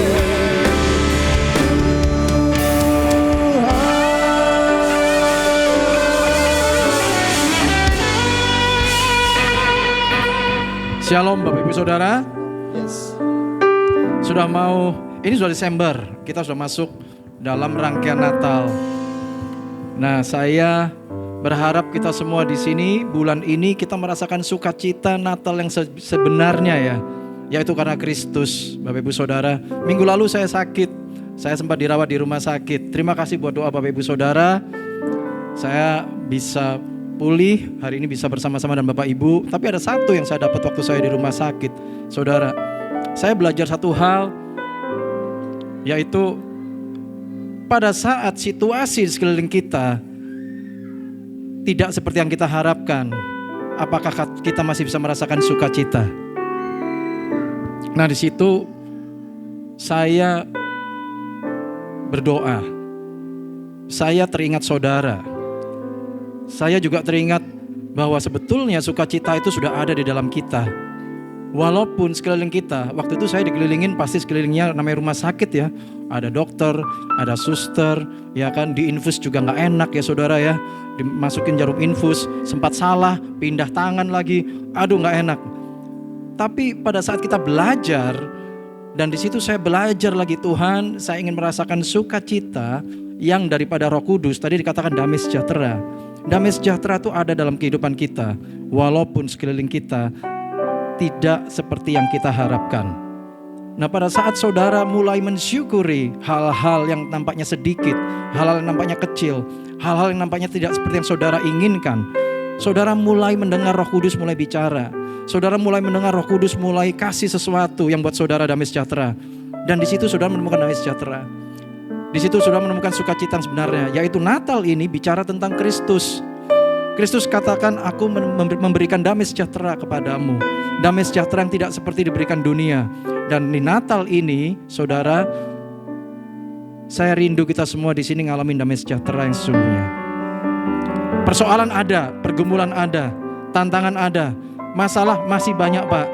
Shalom Bapak Ibu Saudara. Yes. Sudah mau, ini sudah Desember, kita sudah masuk dalam rangkaian Natal. Nah, saya berharap kita semua di sini bulan ini kita merasakan sukacita Natal yang sebenarnya ya, yaitu karena Kristus. Bapak Ibu Saudara, minggu lalu saya sakit, saya sempat dirawat di rumah sakit. Terima kasih buat doa Bapak Ibu Saudara. Saya bisa pulih, hari ini bisa bersama-sama dengan Bapak Ibu. Tapi ada satu yang saya dapat waktu saya di rumah sakit, Saudara. Saya belajar satu hal, yaitu pada saat situasi di sekeliling kita tidak seperti yang kita harapkan, apakah kita masih bisa merasakan sukacita? Nah, di situ saya berdoa. Saya teringat saudara. Saya juga teringat bahwa sebetulnya sukacita itu sudah ada di dalam kita. Walaupun sekeliling kita, waktu itu saya dikelilingin, pasti sekelilingnya namanya rumah sakit ya. Ada dokter, ada suster, ya kan, diinfus juga gak enak ya saudara ya. Dimasukin jarum infus, sempat salah, pindah tangan lagi, aduh gak enak. Tapi pada saat kita belajar, dan di situ saya belajar lagi Tuhan, saya ingin merasakan sukacita yang daripada Roh Kudus. Tadi dikatakan damai sejahtera. Damai sejahtera itu ada dalam kehidupan kita, walaupun sekeliling kita tidak seperti yang kita harapkan. Nah, pada saat saudara mulai mensyukuri hal-hal yang nampaknya sedikit, hal-hal yang nampaknya kecil, hal-hal yang nampaknya tidak seperti yang saudara inginkan, saudara mulai mendengar Roh Kudus mulai bicara. Saudara mulai mendengar Roh Kudus mulai kasih sesuatu yang buat saudara damai sejahtera. Dan di situ saudara menemukan damai sejahtera. Di situ saudara menemukan sukacita yang sebenarnya, yaitu Natal ini bicara tentang Kristus. Kristus katakan, aku memberikan damai sejahtera kepadamu. Damai sejahtera yang tidak seperti diberikan dunia. Dan di Natal ini, saudara, saya rindu kita semua di sini ngalamin damai sejahtera yang sesungguhnya. Persoalan ada, pergumulan ada, tantangan ada, masalah masih banyak Pak.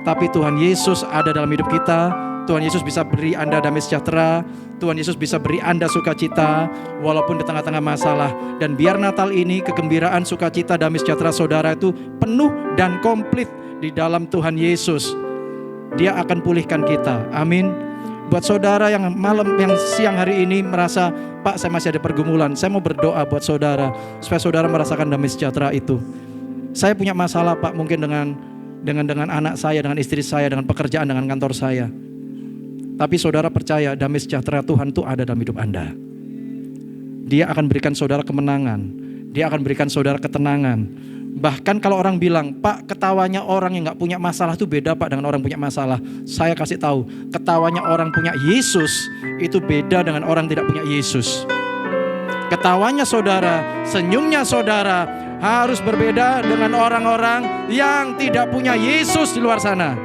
Tapi Tuhan Yesus ada dalam hidup kita. Tuhan Yesus bisa beri Anda damai sejahtera. Tuhan Yesus bisa beri Anda sukacita walaupun di tengah-tengah masalah. Dan biar Natal ini kegembiraan, sukacita, damai sejahtera saudara itu penuh dan komplit di dalam Tuhan Yesus. Dia akan pulihkan kita. Amin. Buat saudara yang siang hari ini merasa, Pak saya masih ada pergumulan, saya mau berdoa buat saudara supaya saudara merasakan damai sejahtera itu. Saya punya masalah Pak, mungkin dengan anak saya, dengan istri saya, dengan pekerjaan, dengan kantor saya. Tapi saudara percaya damai sejahtera Tuhan itu ada dalam hidup Anda. Dia akan berikan saudara kemenangan. Dia akan berikan saudara ketenangan. Bahkan kalau orang bilang, Pak ketawanya orang yang gak punya masalah itu beda Pak dengan orang punya masalah. Saya kasih tahu, ketawanya orang punya Yesus itu beda dengan orang tidak punya Yesus. Ketawanya saudara, senyumnya saudara harus berbeda dengan orang-orang yang tidak punya Yesus di luar sana.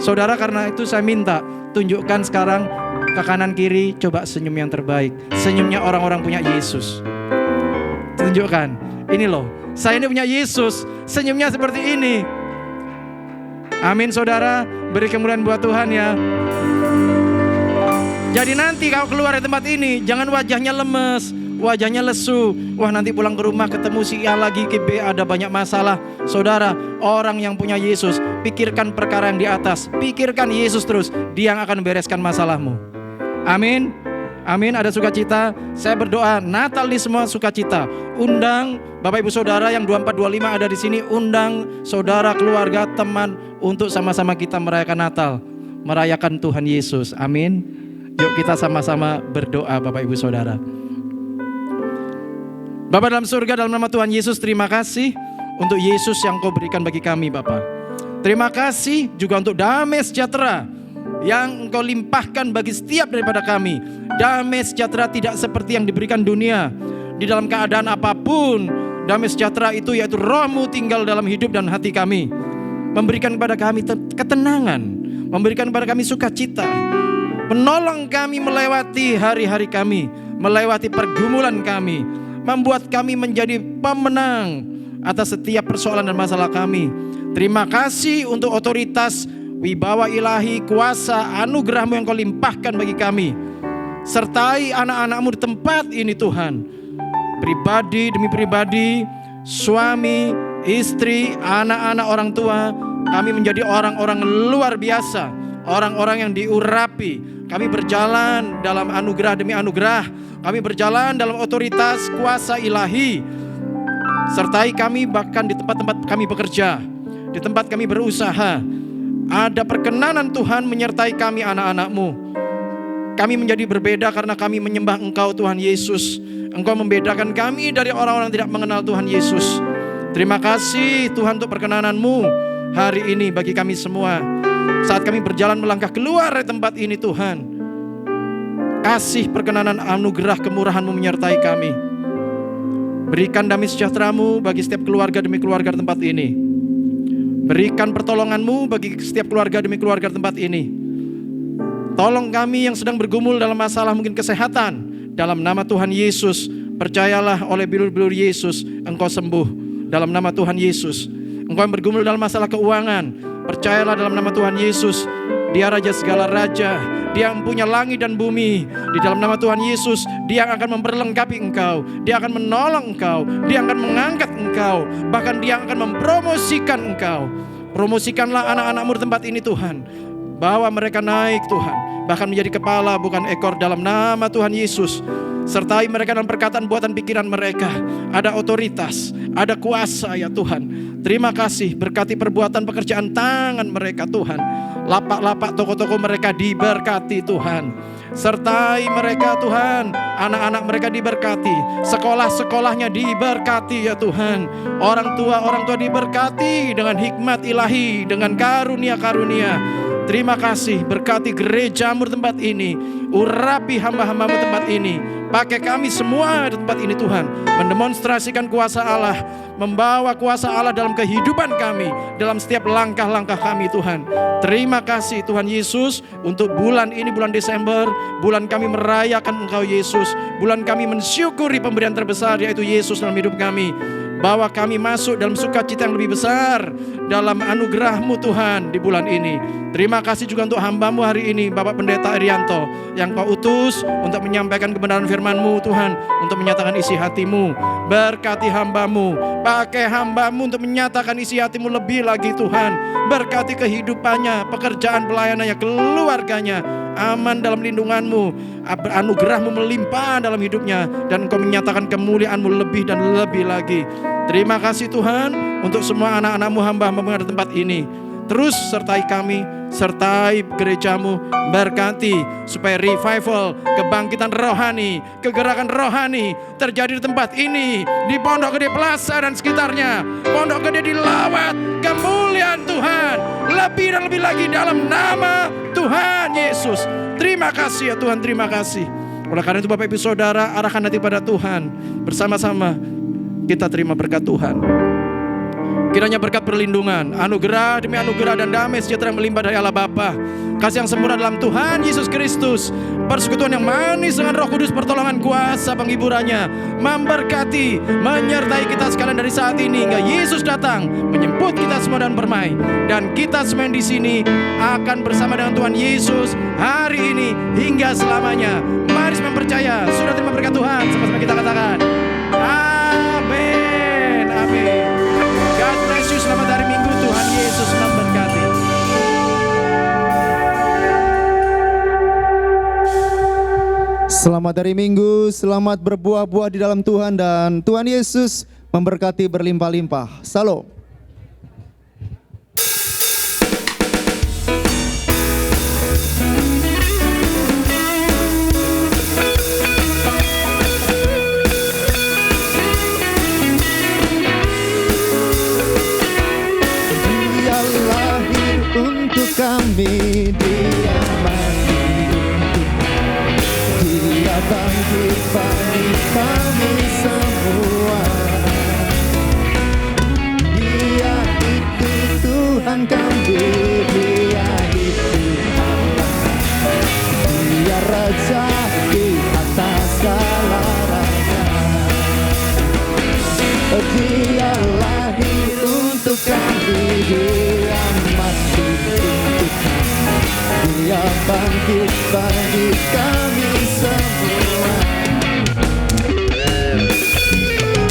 Saudara, karena itu saya minta, tunjukkan sekarang ke kanan kiri, coba senyum yang terbaik. Senyumnya orang-orang punya Yesus. Tunjukkan, ini loh, saya ini punya Yesus, senyumnya seperti ini. Amin saudara, beri kemuliaan buat Tuhan ya. Jadi nanti kalau keluar dari tempat ini, jangan wajahnya lemes, wajahnya lesu. Wah nanti pulang ke rumah ketemu si A lagi, ke B ada banyak masalah. Saudara, orang yang punya Yesus, pikirkan perkara yang di atas. Pikirkan Yesus terus, dia yang akan bereskan masalahmu. Amin. Amin, ada sukacita. Saya berdoa Natal ini semua sukacita. Undang Bapak Ibu Saudara yang 24-25 ada di sini. Undang saudara, keluarga, teman untuk sama-sama kita merayakan Natal. Merayakan Tuhan Yesus. Amin. Yuk kita sama-sama berdoa Bapak Ibu Saudara. Bapa dalam surga, dalam nama Tuhan Yesus, terima kasih untuk Yesus yang Kau berikan bagi kami Bapa. Terima kasih juga untuk damai sejahtera yang Engkau limpahkan bagi setiap daripada kami. Damai sejahtera tidak seperti yang diberikan dunia. Di dalam keadaan apapun, damai sejahtera itu yaitu Roh-Mu tinggal dalam hidup dan hati kami, memberikan kepada kami ketenangan, memberikan kepada kami sukacita, menolong kami melewati hari-hari kami, melewati pergumulan kami, membuat kami menjadi pemenang atas setiap persoalan dan masalah kami. Terima kasih untuk otoritas, wibawa ilahi, kuasa, anugerah-Mu yang Kau limpahkan bagi kami. Sertai anak-anak-Mu di tempat ini Tuhan, pribadi demi pribadi, suami, istri, anak-anak, orang tua. Kami menjadi orang-orang luar biasa, orang-orang yang diurapi. Kami berjalan dalam anugerah demi anugerah. Kami berjalan dalam otoritas kuasa ilahi. Sertai kami bahkan di tempat-tempat kami bekerja, di tempat kami berusaha. Ada perkenanan Tuhan menyertai kami anak-anak-Mu. Kami menjadi berbeda karena kami menyembah Engkau Tuhan Yesus. Engkau membedakan kami dari orang-orang yang tidak mengenal Tuhan Yesus. Terima kasih Tuhan untuk perkenanan-Mu hari ini bagi kami semua. Saat kami berjalan melangkah keluar dari tempat ini Tuhan, kasih perkenanan anugerah kemurahan-Mu menyertai kami. Berikan damai sejahtera-Mu bagi setiap keluarga demi keluarga di tempat ini. Berikan pertolongan-Mu bagi setiap keluarga demi keluarga di tempat ini. Tolong kami yang sedang bergumul dalam masalah mungkin kesehatan. Dalam nama Tuhan Yesus, percayalah oleh bilur-bilur Yesus, engkau sembuh. Dalam nama Tuhan Yesus. Engkau yang bergumul dalam masalah keuangan, percayalah dalam nama Tuhan Yesus. Dia Raja segala raja, Dia yang punya langit dan bumi. Di dalam nama Tuhan Yesus, Dia akan memperlengkapi engkau, Dia akan menolong engkau, Dia akan mengangkat engkau, bahkan Dia akan mempromosikan engkau. Promosikanlah anak-anak-Mu di tempat ini Tuhan. Bawa mereka naik Tuhan, bahkan menjadi kepala bukan ekor dalam nama Tuhan Yesus. Sertai mereka dalam perkataan, buatan, pikiran mereka. Ada otoritas, ada kuasa ya Tuhan. Terima kasih, berkati perbuatan pekerjaan tangan mereka Tuhan. Lapak-lapak toko-toko mereka diberkati Tuhan. Sertai mereka Tuhan, anak-anak mereka diberkati, sekolah-sekolahnya diberkati ya Tuhan. Orang tua diberkati dengan hikmat ilahi, dengan karunia-karunia. Terima kasih, berkati gereja-Mu di tempat ini, urapi hamba-hamba-Mu di tempat ini. Pakai kami semua di tempat ini Tuhan, mendemonstrasikan kuasa Allah, membawa kuasa Allah dalam kehidupan kami, dalam setiap langkah-langkah kami Tuhan. Terima kasih Tuhan Yesus untuk bulan ini, bulan Desember, bulan kami merayakan Engkau Yesus, bulan kami mensyukuri pemberian terbesar yaitu Yesus dalam hidup kami. Bawa kami masuk dalam sukacita yang lebih besar dalam anugerah-Mu Tuhan di bulan ini. Terima kasih juga untuk hamba-Mu hari ini, Bapak Pendeta Irianto, yang Kau utus untuk menyampaikan kebenaran firman-Mu Tuhan, untuk menyatakan isi hati-Mu. Berkati hamba-Mu, pakai hamba-Mu untuk menyatakan isi hati-Mu lebih lagi Tuhan. Berkati kehidupannya, pekerjaan pelayanannya, keluarganya, aman dalam lindungan-Mu, anugerah-Mu melimpah dalam hidupnya, dan Engkau menyatakan kemuliaan-Mu lebih dan lebih lagi. Terima kasih Tuhan untuk semua anak-anak-Mu, hamba-hamba-Mu di tempat ini. Terus sertai kami, sertai gereja-Mu, berkati supaya revival, kebangkitan rohani, kegerakan rohani terjadi di tempat ini, di Pondok Gede Plaza dan sekitarnya. Pondok Gede dilawat kemuliaan Tuhan lebih dan lebih lagi dalam nama Tuhan Yesus. Terima kasih ya Tuhan, terima kasih. Oleh karena itu Bapak Ibu Saudara, arahkan hati pada Tuhan. Bersama-sama kita terima berkat Tuhan. Kiranya berkat perlindungan, anugerah demi anugerah dan damai sejahtera yang melimpah dari Allah Bapa, kasih yang sempurna dalam Tuhan Yesus Kristus, persekutuan yang manis dengan Roh Kudus, pertolongan kuasa penghiburannya, memberkati, menyertai kita sekalian dari saat ini hingga Yesus datang menjemput kita semua dan bermain. Dan kita semua yang di sini akan bersama dengan Tuhan Yesus hari ini hingga selamanya. Mari mempercaya, sudah terima berkat Tuhan, sama-sama kita katakan amin, amin. God bless you, selamat hari Minggu, Tuhan Yesus memberkati. Selamat hari Minggu, selamat berbuah-buah di dalam Tuhan, dan Tuhan Yesus memberkati berlimpah-limpah. Salam. Dia lahir untuk kami, Dia bangkit bagi kami semua. Dia itu Tuhan kami, Dia itu Allah, Dia Raja di atas segala raja. Dia lahir untuk kami, Dia mati untuk kami, Dia bangkit bagi kami